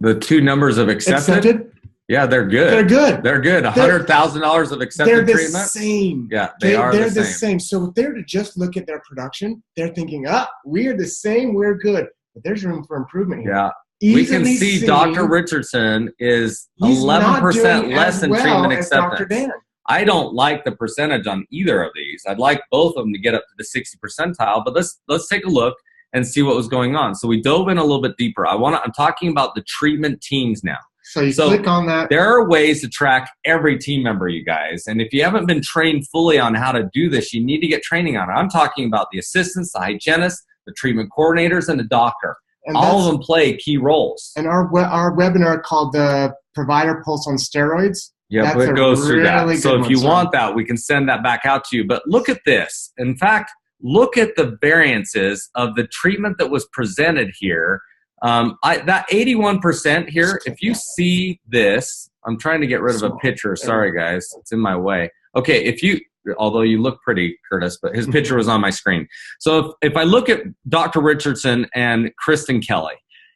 The two numbers of accepted? Yeah, they're good. They're good. They're good. $100,000 of accepted treatment. They're the same. Yeah, they're the same. So if they're to just look at their production, they're thinking, we're the same, we're good. But there's room for improvement here. Yeah. We can see Dr. Richardson is 11% less in treatment acceptance. I don't like the percentage on either of these. I'd like both of them to get up to the 60 percentile, but let's take a look and see what was going on. So we dove in a little bit deeper. I'm talking about the treatment teams now. So you click on that. There are ways to track every team member, you guys. And if you haven't been trained fully on how to do this, you need to get training on it. I'm talking about the assistants, the hygienists, the treatment coordinators, and the doctor. And all of them play key roles. And our webinar called the Provider Pulse on Steroids. Yeah, it goes through that. So if you want that, we can send that back out to you. But look at this. In fact, look at the variances of the treatment that was presented here. That 81% here, if you see this, I'm trying to get rid of a picture. Sorry, guys. It's in my way. Okay, although you look pretty, Curtis, but his picture was on my screen. So if I look at Dr. Richardson and Kristen Kelly,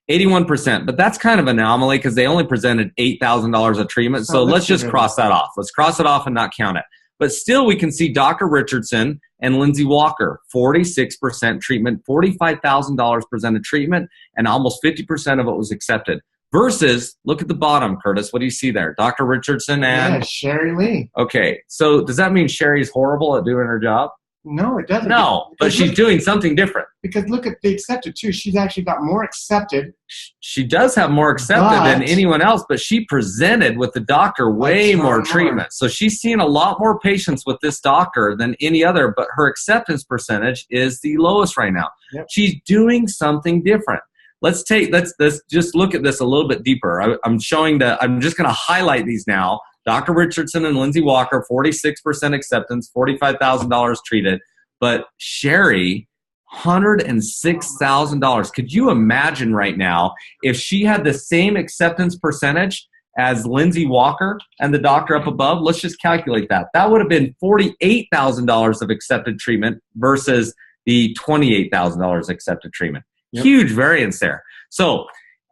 81%, but that's kind of an anomaly because they only presented $8,000 of treatment. So let's just cross that off. Let's cross it off and not count it. But still, we can see Dr. Richardson and Lindsay Walker, 46% treatment, $45,000 presented treatment, and almost 50% of it was accepted. Versus, look at the bottom, Curtis. What do you see there? Dr. Richardson and Sherry Lee. Okay, so does that mean Sherry's horrible at doing her job? No, it doesn't. No, but she's doing something different. Because look at the accepted too. She's actually got more accepted. She does have more accepted than anyone else, but she presented with the doctor way more treatment. So she's seen a lot more patients with this doctor than any other, but her acceptance percentage is the lowest right now. Yep. She's doing something different. Let's just look at this a little bit deeper. I'm just going to highlight these now. Dr. Richardson and Lindsay Walker, 46% acceptance, $45,000 treated. But Sherry, $106,000. Could you imagine right now if she had the same acceptance percentage as Lindsay Walker and the doctor up above? Let's just calculate that. That would have been $48,000 of accepted treatment versus the $28,000 accepted treatment. Yep. Huge variance there. So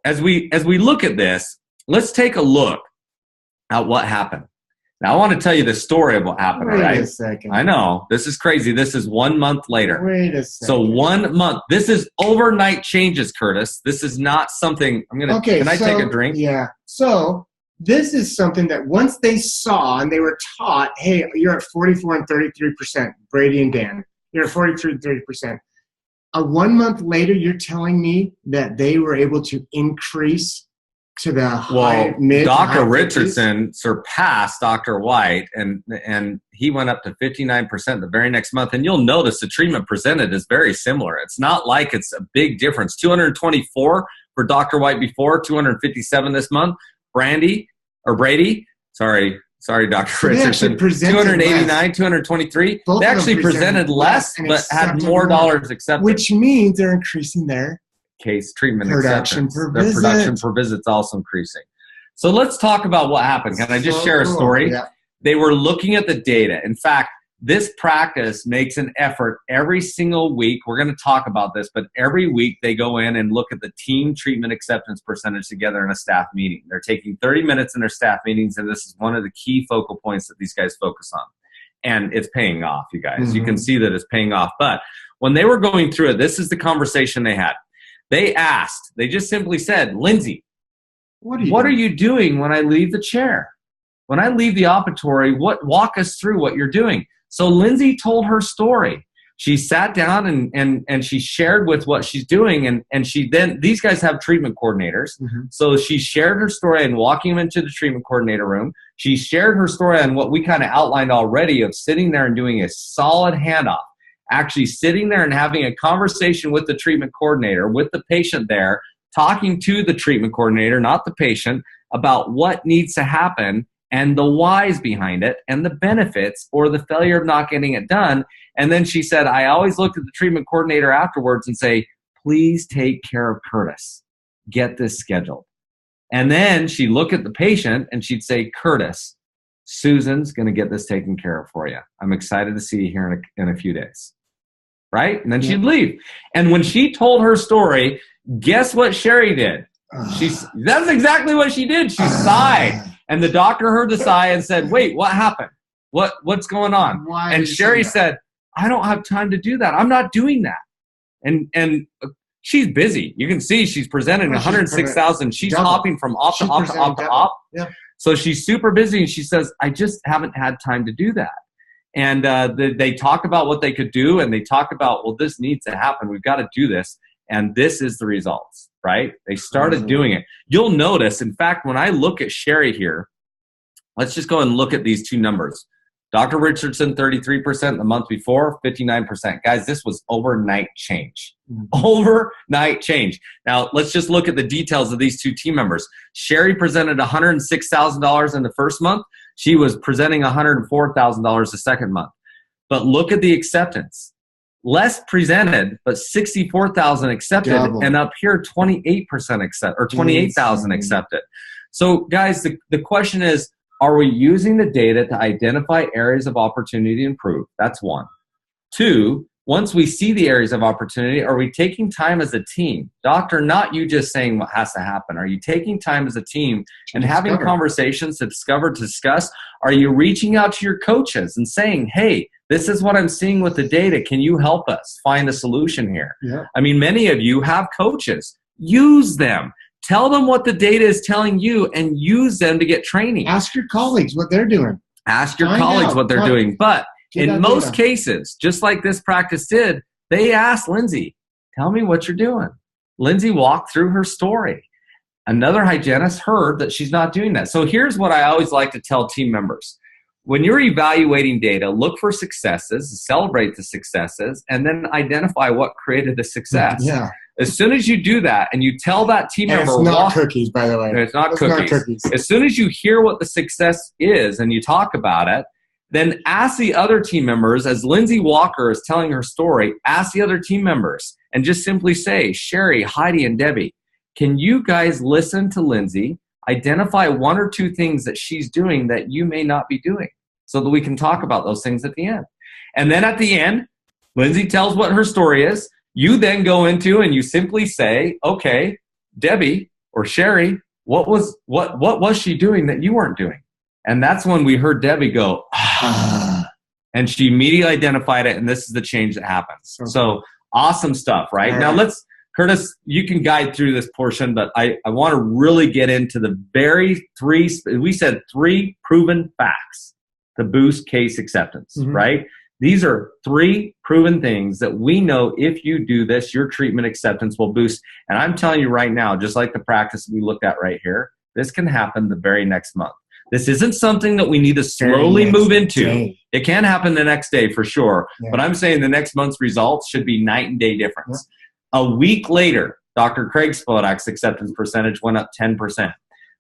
as we look at this, let's take a look at what happened. Now, I want to tell you the story of what happened. Wait right? a second. I know. This is crazy. This is 1 month later. Wait a second. So 1 month. This is overnight changes, Curtis. This is not something can I take a drink? Yeah. So this is something that once they saw and they were taught, hey, you're at 44 and 33%, Brady and Dan. You're at 43 and 30%. 1 month later, you're telling me that they were able to increase to the mid. Dr. Richardson surpassed Dr. White, and he went up to 59% the very next month. And you'll notice the treatment presented is very similar. It's not like it's a big difference. 224 for Dr. White before, 257 this month. Brady, Dr. Richardson, 289, 223. They actually presented less, but had more dollars accepted. Which means they're increasing their case treatment production acceptance. Their production per visit is also increasing. So let's talk about what happened. Can I just share a story? Yeah. They were looking at the data. In fact, this practice makes an effort every single week. We're going to talk about this, but every week they go in and look at the team treatment acceptance percentage together in a staff meeting. They're taking 30 minutes in their staff meetings, and this is one of the key focal points that these guys focus on. And it's paying off, you guys. Mm-hmm. You can see that it's paying off. But when they were going through it, this is the conversation they had. They just simply said, Lindsay, what are you doing when I leave the chair? When I leave the operatory, walk us through what you're doing. So Lindsay told her story. She sat down and she shared with what she's doing. And she then, these guys have treatment coordinators. Mm-hmm. So she shared her story and walking them into the treatment coordinator room. She shared her story on what we kind of outlined already of sitting there and doing a solid handoff. Actually sitting there and having a conversation with the treatment coordinator, with the patient there, talking to the treatment coordinator, not the patient, about what needs to happen and the whys behind it and the benefits or the failure of not getting it done. And then she said, I always look at the treatment coordinator afterwards and say, please take care of Curtis. Get this scheduled. And then she'd look at the patient and she'd say, Curtis, Susan's going to get this taken care of for you. I'm excited to see you here in a few days. Right? And then she'd leave. And when she told her story, guess what Sherry did? That's exactly what she did. She sighed. And the doctor heard the sigh and said, wait, what happened? What's going on? And Sherry said, I don't have time to do that. I'm not doing that. And she's busy. You can see she's presenting 106,000. She's hopping from op to op to op to op. Yeah. So she's super busy, and she says, I just haven't had time to do that. And they talk about what they could do, and they talk about, well, this needs to happen. We've got to do this. And this is the results, right? They started doing it. You'll notice, in fact, when I look at Sherry here, let's just go and look at these two numbers. Dr. Richardson, 33% the month before, 59%. Guys, this was overnight change. Overnight change. Now, let's just look at the details of these two team members. Sherry presented $106,000 in the first month. She was presenting $104,000 the second month. But look at the acceptance. Less presented, but 64,000 accepted, and up here 28% accept, or 28,000 accepted. So, guys, the question is, are we using the data to identify areas of opportunity to improve? That's one. Two, once we see the areas of opportunity, are we taking time as a team? Doctor, not you just saying what has to happen. Are you taking time as a team and having conversations to discuss? Are you reaching out to your coaches and saying, hey, this is what I'm seeing with the data. Can you help us find a solution here? Yeah. I mean, many of you have coaches. Use them. Tell them what the data is telling you and use them to get training. Ask your colleagues what they're doing. Ask your colleagues what they're doing. But in most cases, just like this practice did, they asked Lindsay, tell me what you're doing. Lindsay walked through her story. Another hygienist heard that she's not doing that. So here's what I always like to tell team members. When you're evaluating data, look for successes, celebrate the successes, and then identify what created the success. Yeah. As soon as you do that and you tell that team member, it's not cookies, by the way. It's not cookies. As soon as you hear what the success is and you talk about it, then ask the other team members, as Lindsay Walker is telling her story, ask the other team members and just simply say, Sherry, Heidi, and Debbie, can you guys listen to Lindsay, identify one or two things that she's doing that you may not be doing so that we can talk about those things at the end. And then at the end, Lindsay tells what her story is. You then go into and you simply say, okay, Debbie or Sherry, what was she doing that you weren't doing? And that's when we heard Debbie go, and she immediately identified it, and this is the change that happens. Okay. So awesome stuff, right? All right. Now Curtis, you can guide through this portion, but I want to really get into the we said three proven facts to boost case acceptance, right? These are three proven things that we know if you do this, your treatment acceptance will boost. And I'm telling you right now, just like the practice we looked at right here, this can happen the very next month. This isn't something that we need to slowly move into. It can happen the next day for sure. Yeah. But I'm saying the next month's results should be night and day difference. Yeah. A week later, Dr. Craig Spodak's acceptance percentage went up 10%.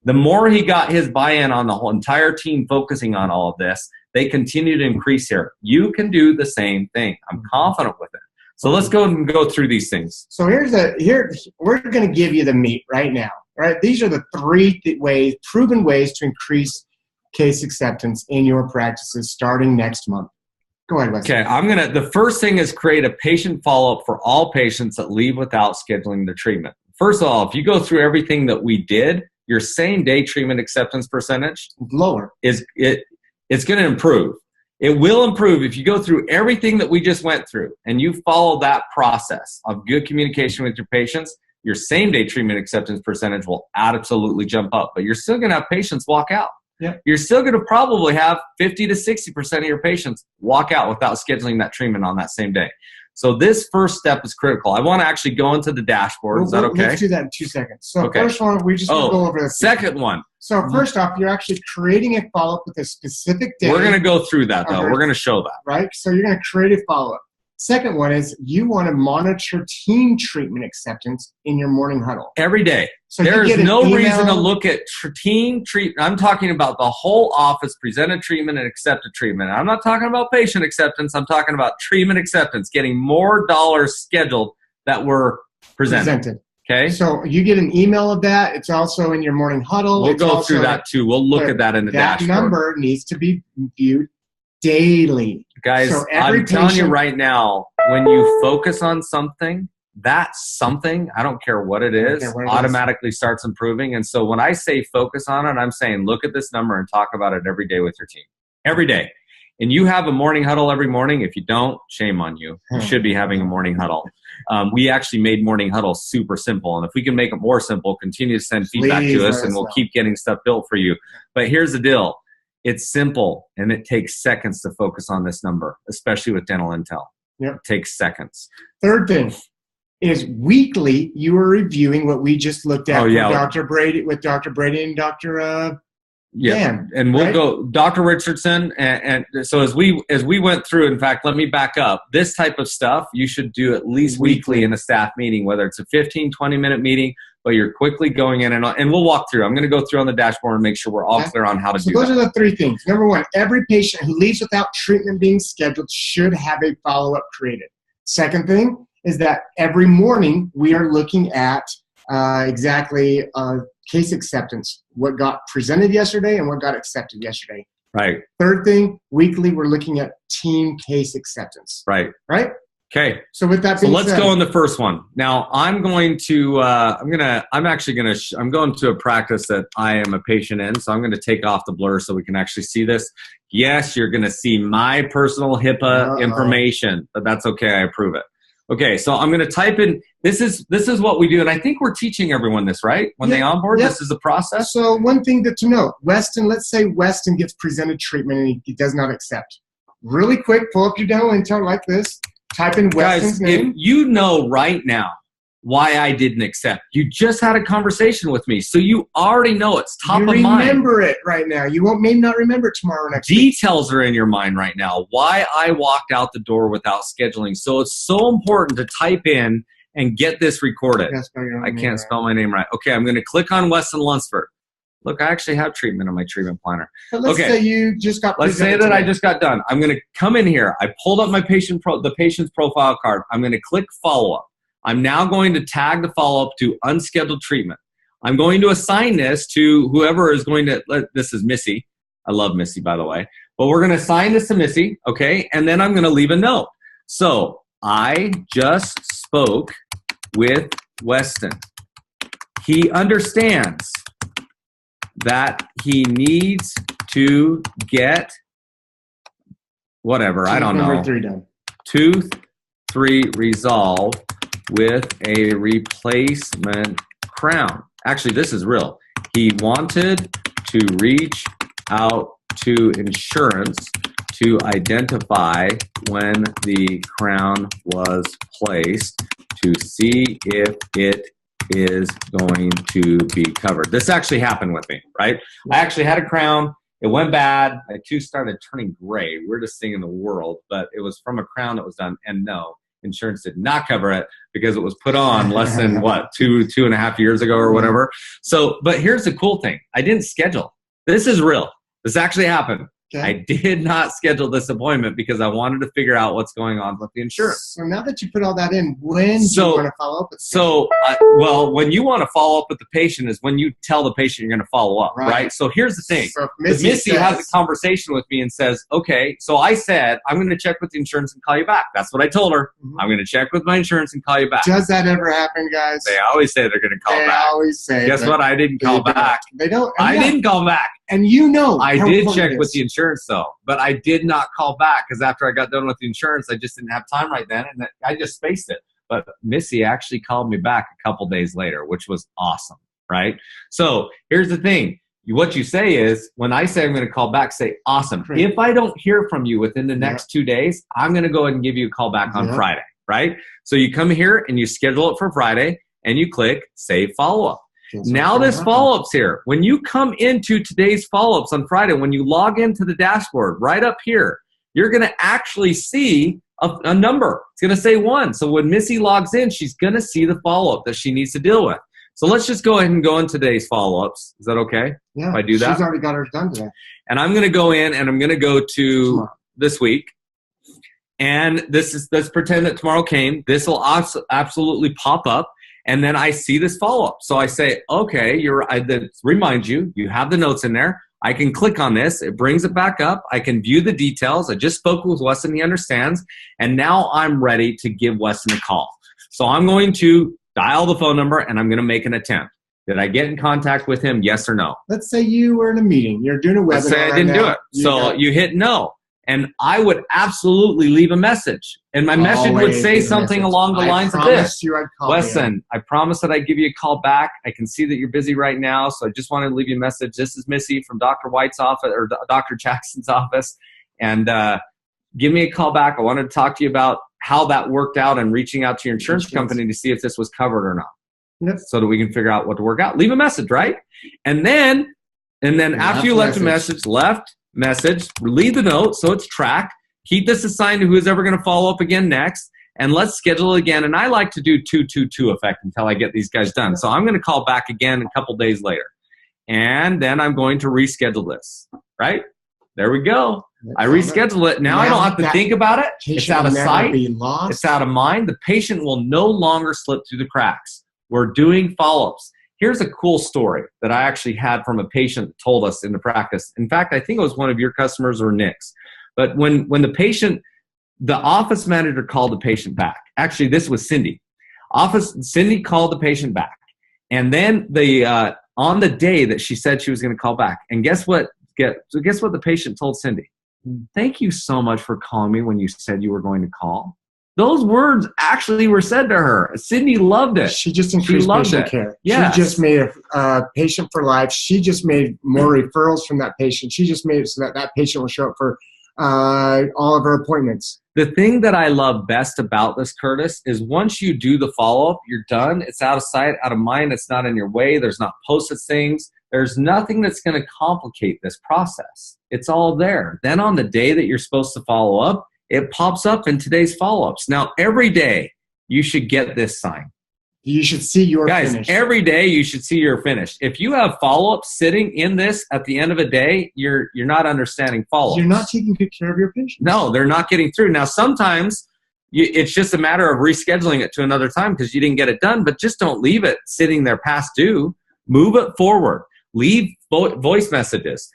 The more he got his buy-in on the whole entire team focusing on all of this, they continue to increase here. You can do the same thing. I'm confident with it. So let's go and go through these things. So we're going to give you the meat right now. Right? These are the three proven ways to increase case acceptance in your practices starting next month. Go ahead, Wesley. Okay, the first thing is create a patient follow-up for all patients that leave without scheduling the treatment. First of all, if you go through everything that we did, your same-day treatment acceptance percentage lower. It's going to improve. It will improve if you go through everything that we just went through and you follow that process of good communication with your patients. Your same-day treatment acceptance percentage will absolutely jump up, but you're still going to have patients walk out. Yeah. You're still going to probably have 50 to 60% of your patients walk out without scheduling that treatment on that same day. So this first step is critical. I want to actually go into the dashboard. Is that okay? Let's do that in 2 seconds. So first one, we just want to go over the second one. So first off, you're actually creating a follow-up with a specific day. We're going to go through that, though. We're going to show that. Right? So you're going to create a follow-up. Second one is you want to monitor team treatment acceptance in your morning huddle. Every day. So there is no reason to look at team treatment. I'm talking about the whole office, presented treatment and accepted treatment. I'm not talking about patient acceptance. I'm talking about treatment acceptance, getting more dollars scheduled that were presented. Okay. So you get an email of that. It's also in your morning huddle. We'll go through that too. We'll look at that in the dashboard. That number needs to be viewed daily. Guys, so I'm telling you right now, when you focus on something, that something, I don't care what it is, automatically starts improving. And so when I say focus on it, I'm saying look at this number and talk about it every day with your team. Every day. And you have a morning huddle every morning. If you don't, shame on you. You should be having a morning huddle. We actually made morning huddles super simple. And if we can make it more simple, continue to send feedback to us and we'll keep getting stuff built for you. But here's the deal. It's simple, and it takes seconds to focus on this number, especially with dental intel. Yep. It takes seconds. Third thing is weekly you are reviewing what we just looked at with Dr. Brady and Dr. Dan. And we'll go Dr. Richardson. And so as we went through, in fact, let me back up. This type of stuff you should do at least weekly in a staff meeting, whether it's a 15, 20-minute meeting, but you're quickly going in and we'll walk through. I'm going to go through on the dashboard and make sure we're all clear on how to do that. So those are the three things. Number one, every patient who leaves without treatment being scheduled should have a follow-up created. Second thing is that every morning we are looking at exactly case acceptance, what got presented yesterday and what got accepted yesterday. Right. Third thing, weekly we're looking at team case acceptance. Right. Right? Okay. So with that So being let's said, go on the first one. Now I'm going to, I'm going to a practice that I am a patient in. So I'm going to take off the blur so we can actually see this. Yes, you're going to see my personal HIPAA information, but that's okay. I approve it. Okay. So I'm going to type in, this is what we do. And I think we're teaching everyone this, right? When they onboard, this is the process. So one thing to note, Weston, let's say Weston gets presented treatment and he does not accept. Really quick, pull up your dental intern like this. Type in Weston's name. If you know right now why I didn't accept, you just had a conversation with me, so you already know it's top of mind. You remember it right now. You may not remember it tomorrow or next week. Details are in your mind right now. Why I walked out the door without scheduling. So it's so important to type in and get this recorded. I can't spell my name right. Okay, I'm going to click on Weston Lunsford. Look, I actually have treatment on my treatment planner. But let's say you just got Let's say that I just got done. I'm going to come in here. I pulled up my the patient's profile card. I'm going to click follow-up. I'm now going to tag the follow-up to unscheduled treatment. I'm going to assign this to whoever is going to, this is Missy. I love Missy, by the way. But we're going to assign this to Missy, okay? And then I'm going to leave a note. So I just spoke with Weston. He understands that he needs to get whatever, I don't know. Number 3 done. Tooth 3 resolved with a replacement crown. Actually, this is real. He wanted to reach out to insurance to identify when the crown was placed to see if it is going to be covered. This actually happened with me, right? I actually had a crown. It went bad. My tooth started turning gray. Weirdest thing in the world, but it was from a crown that was done. And no, insurance did not cover it because it was put on less than two and a half years ago or whatever. So, but here's the cool thing. I didn't schedule. This is real. This actually happened. Okay. I did not schedule this appointment because I wanted to figure out what's going on with the insurance. So now that you put all that in, when do you want to follow up with the patient? Well, when you want to follow up with the patient is when you tell the patient you're going to follow up, right? So here's the thing. So Missy has a conversation with me and says, okay, so I said, I'm going to check with the insurance and call you back. That's what I told her. Mm-hmm. I'm going to check with my insurance and call you back. Does that ever happen, guys? They always say they're going to call back. They always say. Guess what? I didn't call back. They don't. I didn't call back. And you know, I did check with the insurance though, but I did not call back because after I got done with the insurance, I just didn't have time right then, and I just spaced it. But Missy actually called me back a couple days later, which was awesome, right? So here's the thing. What you say is, when I say I'm going to call back, say, awesome. Great. If I don't hear from you within the next 2 days, I'm going to go ahead and give you a call back on Friday, right? So you come here and you schedule it for Friday, and you click Save Follow-Up. Now this follow-up's here. When you come into today's follow-ups on Friday, when you log into the dashboard right up here, you're going to actually see a number. It's going to say 1. So when Missy logs in, she's going to see the follow-up that she needs to deal with. So let's just go ahead and go in today's follow-ups. Is that okay? Yeah. If I do that? She's already got hers done today. And I'm going to go in and I'm going to go to this week. And let's pretend that tomorrow came. This will absolutely pop up. And then I see this follow-up. So I say, okay, that reminds you, you have the notes in there. I can click on this. It brings it back up. I can view the details. I just spoke with Weston. He understands. And now I'm ready to give Weston a call. So I'm going to dial the phone number, and I'm going to make an attempt. Did I get in contact with him, yes or no? Let's say you were in a meeting. You're doing a webinar. Let's say I didn't do it. So you hit no. And I would absolutely leave a message. And my message would say something along the lines of this. Weston, I promise that I'd give you a call back. I can see that you're busy right now, so I just wanted to leave you a message. This is Missy from Dr. White's office, or Dr. Jackson's office. And give me a call back. I wanted to talk to you about how that worked out and reaching out to your insurance company to see if this was covered or not. Yep. So that we can figure out what to work out. Leave a message, right? And then after you left a message, leave the note so it's tracked. Keep this assigned to who's ever going to follow up again next, and let's schedule it again. And I like to do 2-2-2 effect until I get these guys done. So I'm going to call back again a couple days later. And then I'm going to reschedule this, right? There we go. I reschedule it. Now I don't have to think about it. It's out of sight. It's out of mind. The patient will no longer slip through the cracks. We're doing follow-ups. Here's a cool story that I actually had from a patient that told us in the practice. In fact, I think it was one of your customers or Nick's. But when the patient the office manager called the patient back. Actually, this was Cindy. Cindy called the patient back. And then on the day that she said she was going to call back, and guess what the patient told Cindy? Thank you so much for calling me when you said you were going to call. Those words actually were said to her. Cindy loved it. She just increased patient care. Yes. She just made a patient for life. She just made more referrals from that patient. She just made it so that patient will show up for all of her appointments. The thing that I love best about this, Curtis, is once you do the follow-up, you're done. It's out of sight, out of mind. It's not in your way. There's not posted things. There's nothing that's going to complicate this process. It's all there. Then on the day that you're supposed to follow up, it pops up in today's follow-ups. Now, every day, you should get this sign. You should see your finished. Every day, you should see you're finished. If you have follow-ups sitting in this at the end of a day, you're not understanding follow-ups. You're not taking good care of your patients. No, they're not getting through. Now, sometimes it's just a matter of rescheduling it to another time because you didn't get it done, but just don't leave it sitting there past due. Move it forward. Leave voice messages.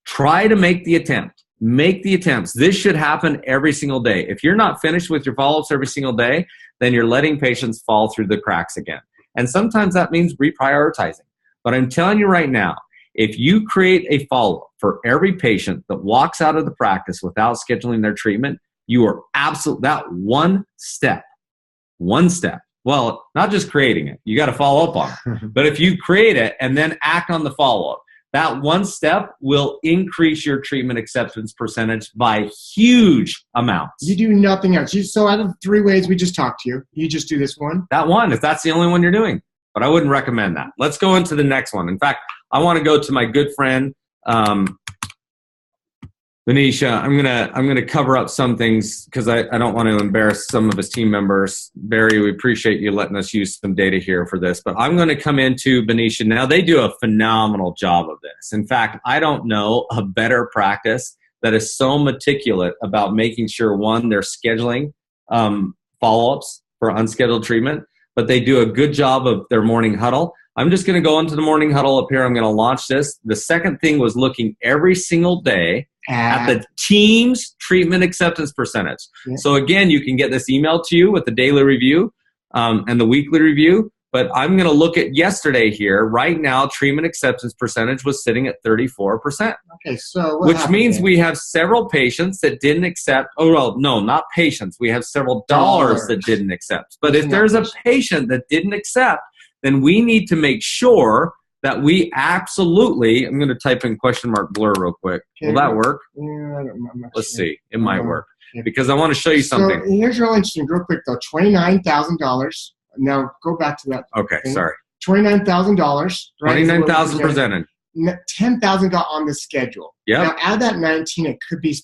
Try to make the attempt. Make the attempts. This should happen every single day. If you're not finished with your follow-ups every single day, then you're letting patients fall through the cracks again. And sometimes that means reprioritizing. But I'm telling you right now, if you create a follow-up for every patient that walks out of the practice without scheduling their treatment, you are that one step. Well, not just creating it. You got to follow up on it. But if you create it and then act on the follow-up, that one step will increase your treatment acceptance percentage by huge amounts. You do nothing else. So out of 3 ways we just talked to you, you just do this one? That one, if that's the only one you're doing. But I wouldn't recommend that. Let's go into the next one. In fact, I want to go to my good friend, Venetia. I'm gonna cover up some things because I don't want to embarrass some of his team members. Barry, we appreciate you letting us use some data here for this. But I'm going to come into Venetia. Now, they do a phenomenal job of this. In fact, I don't know a better practice that is so meticulous about making sure, one, they're scheduling follow-ups for unscheduled treatment, but they do a good job of their morning huddle. I'm just going to go into the morning huddle up here. I'm going to launch this. The second thing was looking every single day at the team's treatment acceptance percentage. Yeah. So again, you can get this email to you with the daily review and the weekly review. But I'm going to look at yesterday here. Right now, treatment acceptance percentage was sitting at 34%. Okay, so which means we have several patients that didn't accept. Oh, well, no, not patients. We have several dollars that didn't accept. But if there's a patient that didn't accept, then we need to make sure that we absolutely, I'm going to type in question mark blur real quick. Will that work? Yeah, let's see. It might work. Because I want to show you something. So here's real interesting, real quick though. $29,000. Now go back to that. Okay, sorry. $29,000. Right? $29,000 presented. $10,000 on the schedule. Yeah. Now add that 19. It could be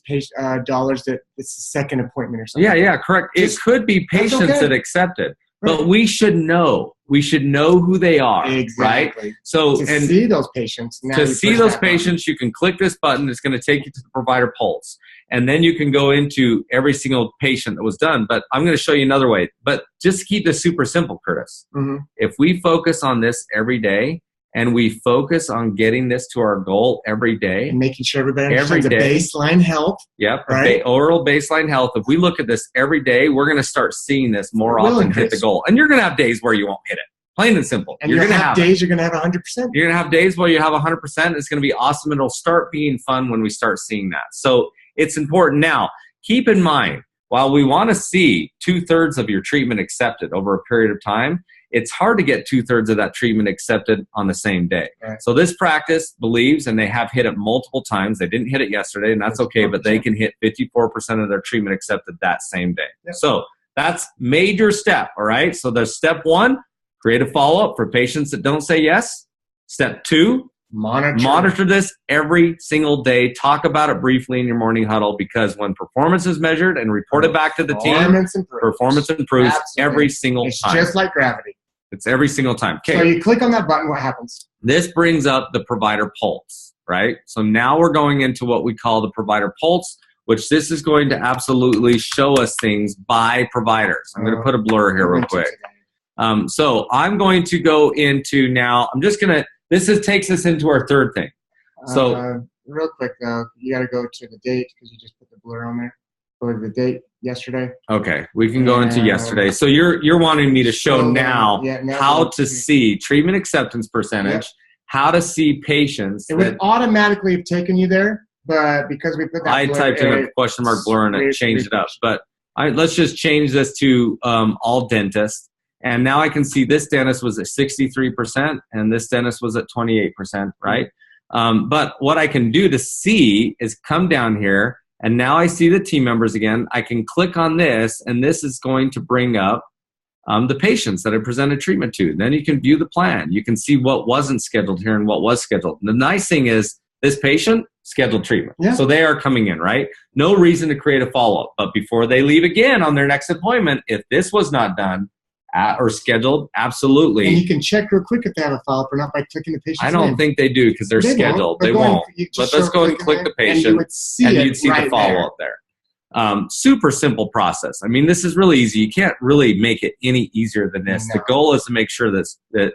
dollars that it's the second appointment or something. Yeah, correct. It could be patients that accepted. But we should know. We should know who they are, exactly. Right? So, to see those patients. To see those patients, you can click this button. It's going to take you to the provider pulse. And then you can go into every single patient that was done. But I'm going to show you another way. But just keep this super simple, Curtis. Mm-hmm. If we focus on this every day, and we focus on getting this to our goal every day. And making sure everybody understands the baseline health. Yep, right? Oral baseline health. If we look at this every day, we're going to start seeing this more often hit the goal. And you're going to have days where you won't hit it. Plain and simple. And you're going to have days you're going to have 100%. You're going to have days where you have 100%. It's going to be awesome. It'll start being fun when we start seeing that. So it's important. Now, keep in mind, while we want to see 2/3 of your treatment accepted over a period of time, it's hard to get 2/3 of that treatment accepted on the same day. Right. So this practice believes, and they have hit it multiple times. They didn't hit it yesterday, and that's okay, but they can hit 54% of their treatment accepted that same day. Yep. So that's major step, all right? So there's step 1, create a follow-up for patients that don't say yes. Step 2, monitor this every single day. Talk about it briefly in your morning huddle, because when performance is measured and reported back to the team, performance improves every single time. It's just like gravity. It's every single time. Okay. So you click on that button, what happens? This brings up the provider pulse, right? So now we're going into what we call the provider pulse, which this is going to absolutely show us things by providers. I'm going to put a blur here real quick. So I'm going to go into now, takes us into our third thing. So real quick though, you got to go to the date because you just put the blur on there. go to the date yesterday. Okay, we can go into yesterday. So you're wanting me to show now how to see treatment acceptance percentage, how to see patients. It would automatically have taken you there, but because we put that, I typed in a question mark blur and it changed it up. But let's just change this to all dentists. And now I can see this dentist was at 63% and this dentist was at 28%, right? But what I can do to see is come down here, and now I see the team members again. I can click on this, and this is going to bring up the patients that I presented treatment to. Then you can view the plan. You can see what wasn't scheduled here and what was scheduled. And the nice thing is this patient scheduled treatment. Yeah. So they are coming in, right? No reason to create a follow-up. But before they leave again on their next appointment, if this was not done or scheduled, absolutely. And you can check real quick if they have a follow-up or not by clicking the patient's I don't think they do because they're scheduled. They won't. But let's go and click the patient, and you'd see the follow-up there. Super simple process. I mean, this is really easy. You can't really make it any easier than this. No. The goal is to make sure that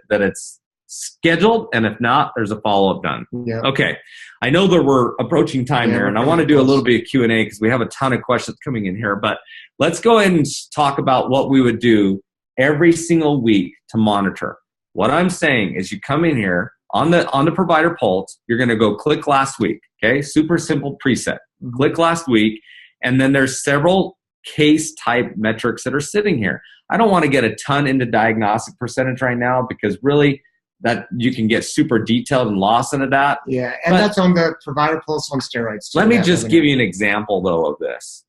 it's scheduled, and if not, there's a follow-up done. Yep. Okay. I know that we're approaching time here, and I want to do a little bit of Q&A because we have a ton of questions coming in here. But let's go ahead and talk about what we would do every single week to monitor. What I'm saying is you come in here on the provider pulse, you're going to go click last week. Okay. Super simple preset. Click last week. And then there's several case type metrics that are sitting here. I don't want to get a ton into diagnostic percentage right now because really that you can get super detailed and lost into that. Yeah. And that's on the provider pulse on steroids. Let me just give you an example though of this.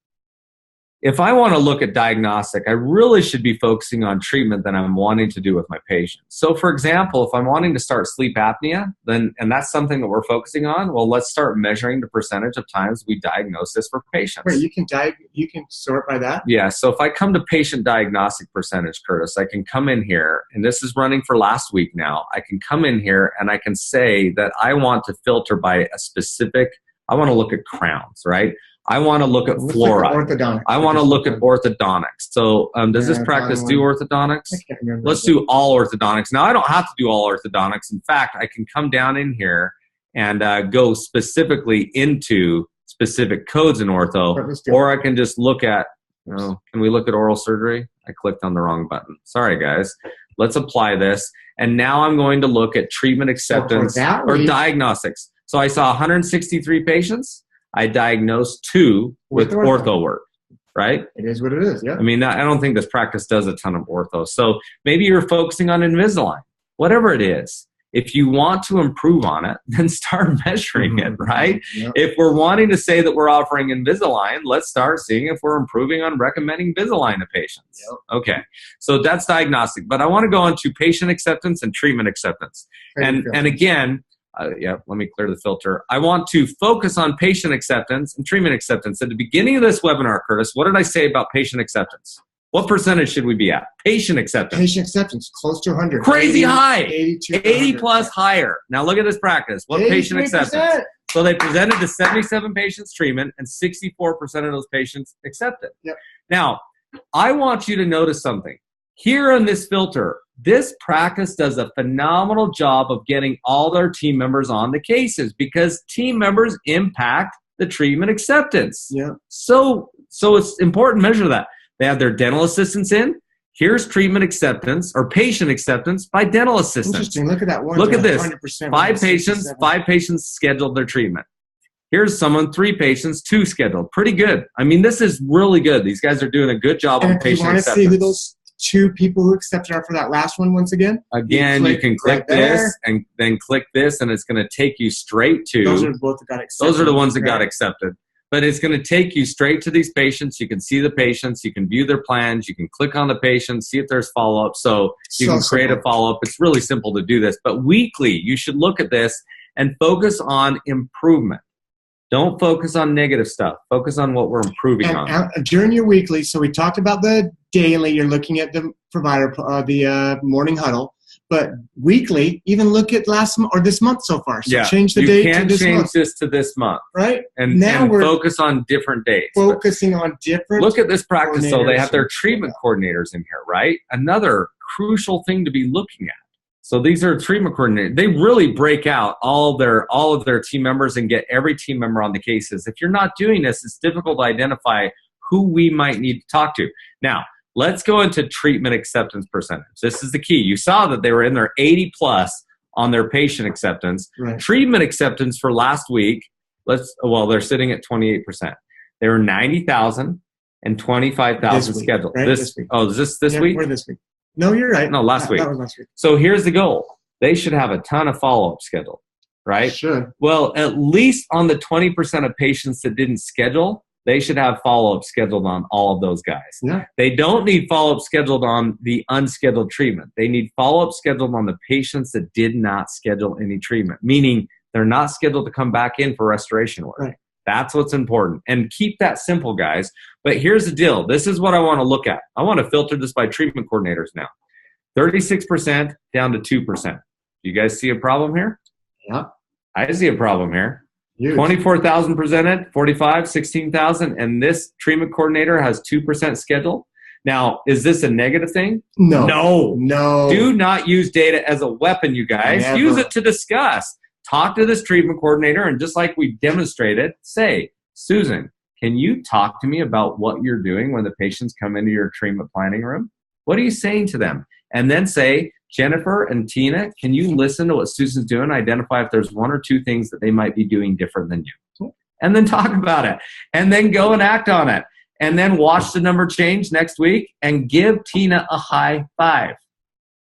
If I want to look at diagnostic, I really should be focusing on treatment that I'm wanting to do with my patients. So for example, if I'm wanting to start sleep apnea, and that's something that we're focusing on, well, let's start measuring the percentage of times we diagnose this for patients. Wait, you can sort by that? Yeah, so if I come to patient diagnostic percentage, Curtis, I can come in here, and this is running for last week now. I can come in here and I can say that I want to filter by a specific, I want to look at crowns, right? I want to look at fluoride. I want to look at orthodontics. So does this practice do orthodontics? I can't remember. Let's do all orthodontics. Now, I don't have to do all orthodontics. In fact, I can come down in here and go specifically into specific codes in ortho, or I can just look at, can we look at oral surgery? I clicked on the wrong button. Sorry, guys. Let's apply this. And now I'm going to look at treatment acceptance or diagnostics. So I saw 163 patients. I diagnosed 2 with ortho work, right? It is what it is, yeah. I mean, I don't think this practice does a ton of ortho. So maybe you're focusing on Invisalign, whatever it is. If you want to improve on it, then start measuring it, right? Yep. If we're wanting to say that we're offering Invisalign, let's start seeing if we're improving on recommending Invisalign to patients. Yep. Okay, so that's diagnostic. But I want to go into patient acceptance and treatment acceptance. And again, let me clear the filter. I want to focus on patient acceptance and treatment acceptance. At the beginning of this webinar, Curtis, what did I say about patient acceptance? What percentage should we be at? Patient acceptance. Patient acceptance, close to 100. Crazy high. 80 plus higher. Now look at this practice. What patient acceptance? So they presented to 77 patients treatment and 64% of those patients accepted. Yep. Now, I want you to notice something. Here on this filter, this practice does a phenomenal job of getting all their team members on the cases because team members impact the treatment acceptance. Yeah. So it's important to measure that. They have their dental assistants in. Here's treatment acceptance or patient acceptance by dental assistants. Interesting. Look at that one. Look at this. 5 patients scheduled their treatment. Here's someone, 3 patients, 2 scheduled. Pretty good. I mean, this is really good. These guys are doing a good job on patient acceptance. And if you want to see who those 2 people who accepted are for that last one once again? Again, you can click this and then click this, and it's going to take you straight to... Those are both that got accepted. Those are the ones that got accepted. But it's going to take you straight to these patients. You can see the patients. You can view their plans. You can click on the patients, see if there's follow-up. So you can create a follow-up. It's really simple to do this. But weekly, you should look at this and focus on improvement. Don't focus on negative stuff. Focus on what we're improving on. During your weekly, so we talked about the daily. You're looking at the provider, the morning huddle. But weekly, even look at last month or this month so far. So change the date to this month. You can change this to this month. Right. And now we're focus on different dates. Focusing on different. Look at this practice. So they have their treatment coordinators in here, right? Another crucial thing to be looking at. So these are treatment coordinators. They really break out all of their team members and get every team member on the cases. If you're not doing this, it's difficult to identify who we might need to talk to. Now, let's go into treatment acceptance percentage. This is the key. You saw that they were in their 80 plus on their patient acceptance. Right. Treatment acceptance for last week, they're sitting at 28%. They were 90,000 and 25,000 scheduled. Right? This week. Oh, is this week? We're this week. No, you're right. No, last week. That was last week. So here's the goal. They should have a ton of follow-up scheduled, right? Should. Well, at least on the 20% of patients that didn't schedule, they should have follow-up scheduled on all of those guys. Yeah. They don't need follow-up scheduled on the unscheduled treatment. They need follow-up scheduled on the patients that did not schedule any treatment, meaning they're not scheduled to come back in for restoration work. Right. That's what's important. And keep that simple, guys. But here's the deal. This is what I want to look at. I want to filter this by treatment coordinators now. 36% down to 2%. You guys see a problem here? Yep. I see a problem here. Huge. 24,000 presented, 45, 16,000, and this treatment coordinator has 2% scheduled. Now, is this a negative thing? No. No. Do not use data as a weapon, you guys. Never. Use it to discuss. Talk to this treatment coordinator, and just like we demonstrated, say, Susan, can you talk to me about what you're doing when the patients come into your treatment planning room? What are you saying to them? And then say, Jennifer and Tina, can you listen to what Susan's doing, identify if there's one or two things that they might be doing different than you? And then talk about it. And then go and act on it. And then watch the number change next week and give Tina a high five.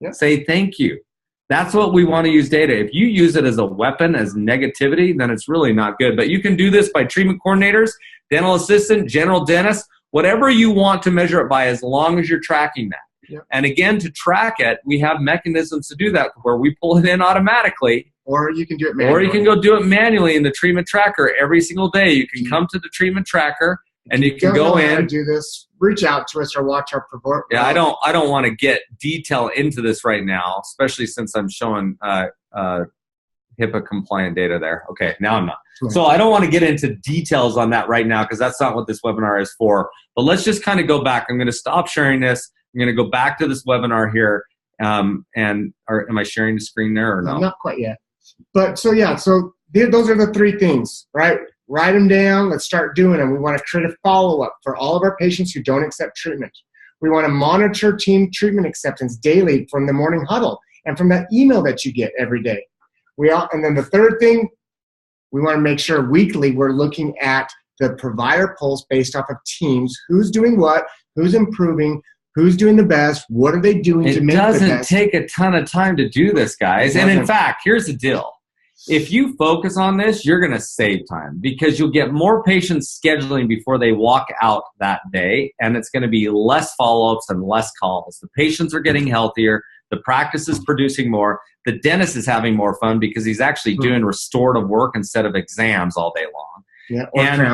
Yep. Say thank you. That's what we want to use data. If you use it as a weapon, as negativity, then it's really not good. But you can do this by treatment coordinators, dental assistant, general dentist, whatever you want to measure it by, as long as you're tracking that. Yep. And again, to track it, we have mechanisms to do that where we pull it in automatically. Or you can do it manually. Or you can go do it manually in the treatment tracker every single day. You can come to the treatment tracker and you can go in. Do this. Reach out to us or watch our report. Yeah, I don't want to get detail into this right now, especially since I'm showing HIPAA compliant data there. Okay, now I'm not. Right. So I don't want to get into details on that right now because that's not what this webinar is for. But let's just kind of go back. I'm going to stop sharing this. I'm going to go back to this webinar here. Am I sharing the screen there or no? Not quite yet. But so those are the three things, right? Write them down. Let's start doing them. We want to create a follow-up for all of our patients who don't accept treatment. We want to monitor team treatment acceptance daily from the morning huddle and from that email that you get every day. And then the third thing, we want to make sure weekly we're looking at the provider pulse based off of teams. Who's doing what? Who's improving? Who's doing the best? What are they doing to make the best? It doesn't take a ton of time to do this, guys. And in fact, here's the deal. If you focus on this, you're going to save time because you'll get more patients scheduling before they walk out that day, and it's going to be less follow-ups and less calls. The patients are getting healthier. The practice is producing more. The dentist is having more fun because he's actually doing restorative work instead of exams all day long. Yeah,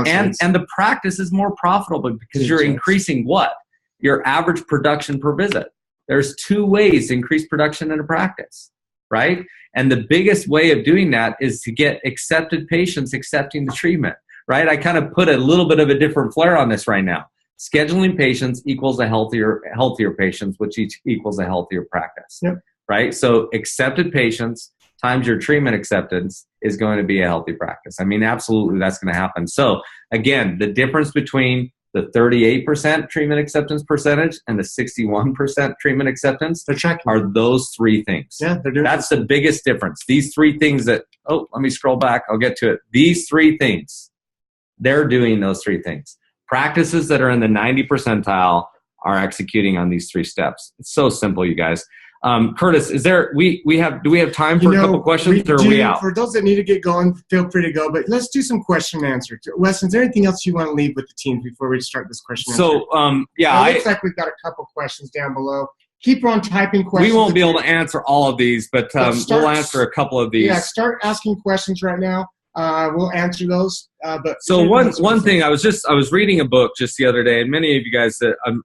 and the practice is more profitable because you're increasing what? Your average production per visit. There's two ways to increase production in a practice, right? And the biggest way of doing that is to get accepted patients accepting the treatment, right? I kind of put a little bit of a different flair on this right now. Scheduling patients equals a healthier patients, which equals a healthier practice, right? So accepted patients times your treatment acceptance is going to be a healthy practice. I mean, absolutely, that's going to happen. So again, the difference between the 38% treatment acceptance percentage and the 61% treatment acceptance are those three things. Yeah, they're doing. That's the biggest difference. These three things let me scroll back. I'll get to it. These three things, they're doing those three things. Practices that are in the 90 percentile are executing on these three steps. It's so simple, you guys. Curtis, do we have time for a couple questions or are we out? For those that need to get going, feel free to go, but let's do some question and answer. Weston, is there anything else you want to leave with the team before we start this question and answer? It looks like we've got a couple questions down below. Keep on typing questions. We won't be able to answer all of these, but we'll answer a couple of these. Yeah, start asking questions right now. We'll answer those. So one thing, I was reading a book just the other day, and many of you guys,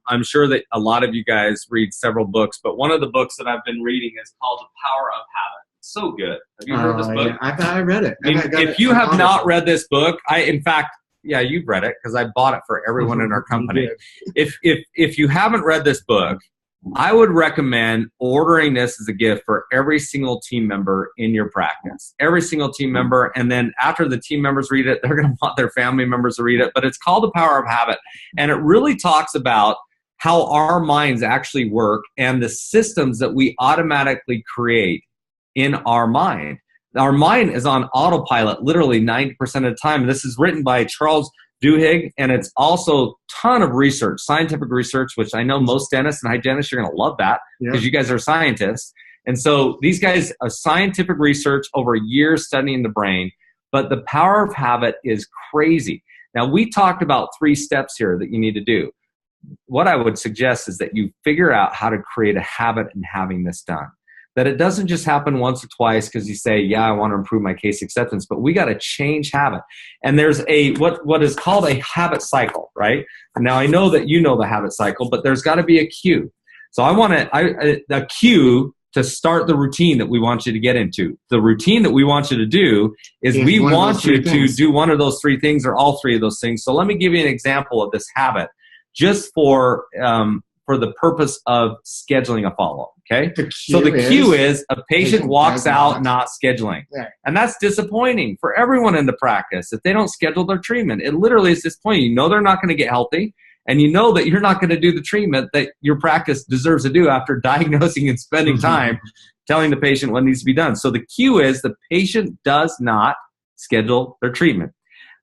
I'm sure that a lot of you guys read several books, but one of the books that I've been reading is called The Power of Habit. It's so good. Have you heard this book? Yeah, I read it. If you have not read this book, in fact, you've read it because I bought it for everyone in our company. If you haven't read this book, I would recommend ordering this as a gift for every single team member in your practice. Every single team member. And then after the team members read it, they're going to want their family members to read it. But it's called The Power of Habit. And it really talks about how our minds actually work and the systems that we automatically create in our mind. Our mind is on autopilot literally 90% of the time. This is written by Charles Duhigg, and it's also a ton of research, scientific research, which I know most dentists and hygienists, you're going to love that because you guys are scientists. And so these guys are scientific research over years studying the brain, but the power of habit is crazy. Now, we talked about 3 steps here that you need to do. What I would suggest is that you figure out how to create a habit in having this done. That it doesn't just happen once or twice because you say, yeah, I want to improve my case acceptance, but we got to change habit. And there's a what is called a habit cycle, right? Now, I know that you know the habit cycle, but there's got to be a cue. So I want a cue to start the routine that we want you to get into. The routine that we want you to do is we want you to do one of those 3 things or all 3 of those things. So let me give you an example of this habit just for the purpose of scheduling a follow-up, okay? So the cue is a patient walks out not scheduling. Yeah. And that's disappointing for everyone in the practice if they don't schedule their treatment. It literally is disappointing. You know they're not going to get healthy, and you know that you're not going to do the treatment that your practice deserves to do after diagnosing and spending time telling the patient what needs to be done. So the cue is the patient does not schedule their treatment.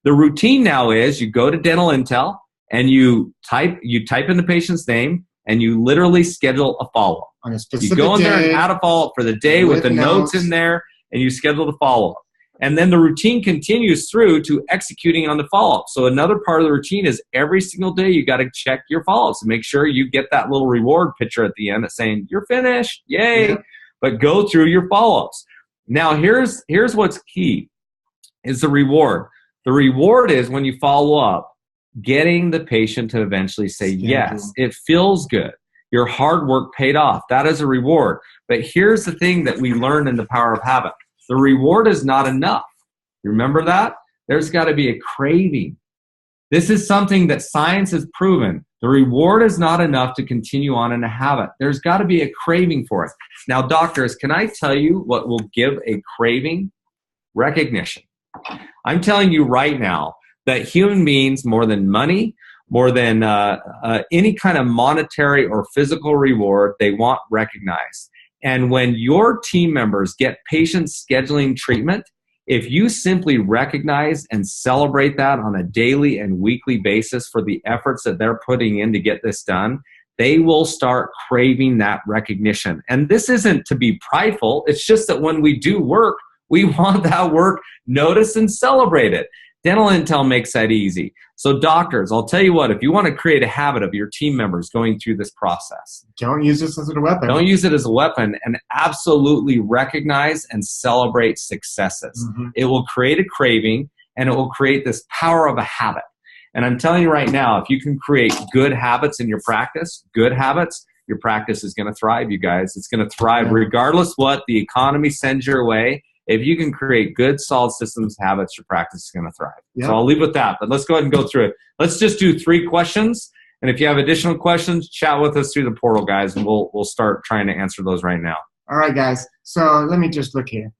The routine now is you go to Dental Intel and you type in the patient's name, and you literally schedule a follow-up. On a specific you go in there day, and add a follow-up for the day with the notes in there, and you schedule the follow-up. And then the routine continues through to executing on the follow-up. So another part of the routine is every single day you got to check your follow-ups and make sure you get that little reward picture at the end that's saying, you're finished, yay. Yeah. But go through your follow-ups. Now, here's what's key is the reward. The reward is when you follow up, getting the patient to eventually say, yes, it feels good. Your hard work paid off. That is a reward. But here's the thing that we learned in The Power of Habit. The reward is not enough. You remember that? There's got to be a craving. This is something that science has proven. The reward is not enough to continue on in a habit. There's got to be a craving for it. Now, doctors, can I tell you what will give a craving? Recognition. I'm telling you right now, that human beings, more than money, more than any kind of monetary or physical reward, they want recognized. And when your team members get patients scheduling treatment, if you simply recognize and celebrate that on a daily and weekly basis for the efforts that they're putting in to get this done, they will start craving that recognition. And this isn't to be prideful. It's just that when we do work, we want that work noticed and celebrated. Dental Intel makes that easy. So doctors, I'll tell you what, if you want to create a habit of your team members going through this process, don't use this as a weapon. Don't use it as a weapon, and absolutely recognize and celebrate successes. It will create a craving, and it will create this power of a habit. And I'm telling you right now, if you can create good habits in your practice, good habits, your practice is going to thrive, you guys. It's going to thrive regardless what the economy sends your way. If you can create good, solid systems, habits, your practice is going to thrive. So I'll leave with that, but let's go ahead and go through it. Let's just do 3 questions. And if you have additional questions, chat with us through the portal, guys, and we'll start trying to answer those right now. All right, guys. So let me just look here.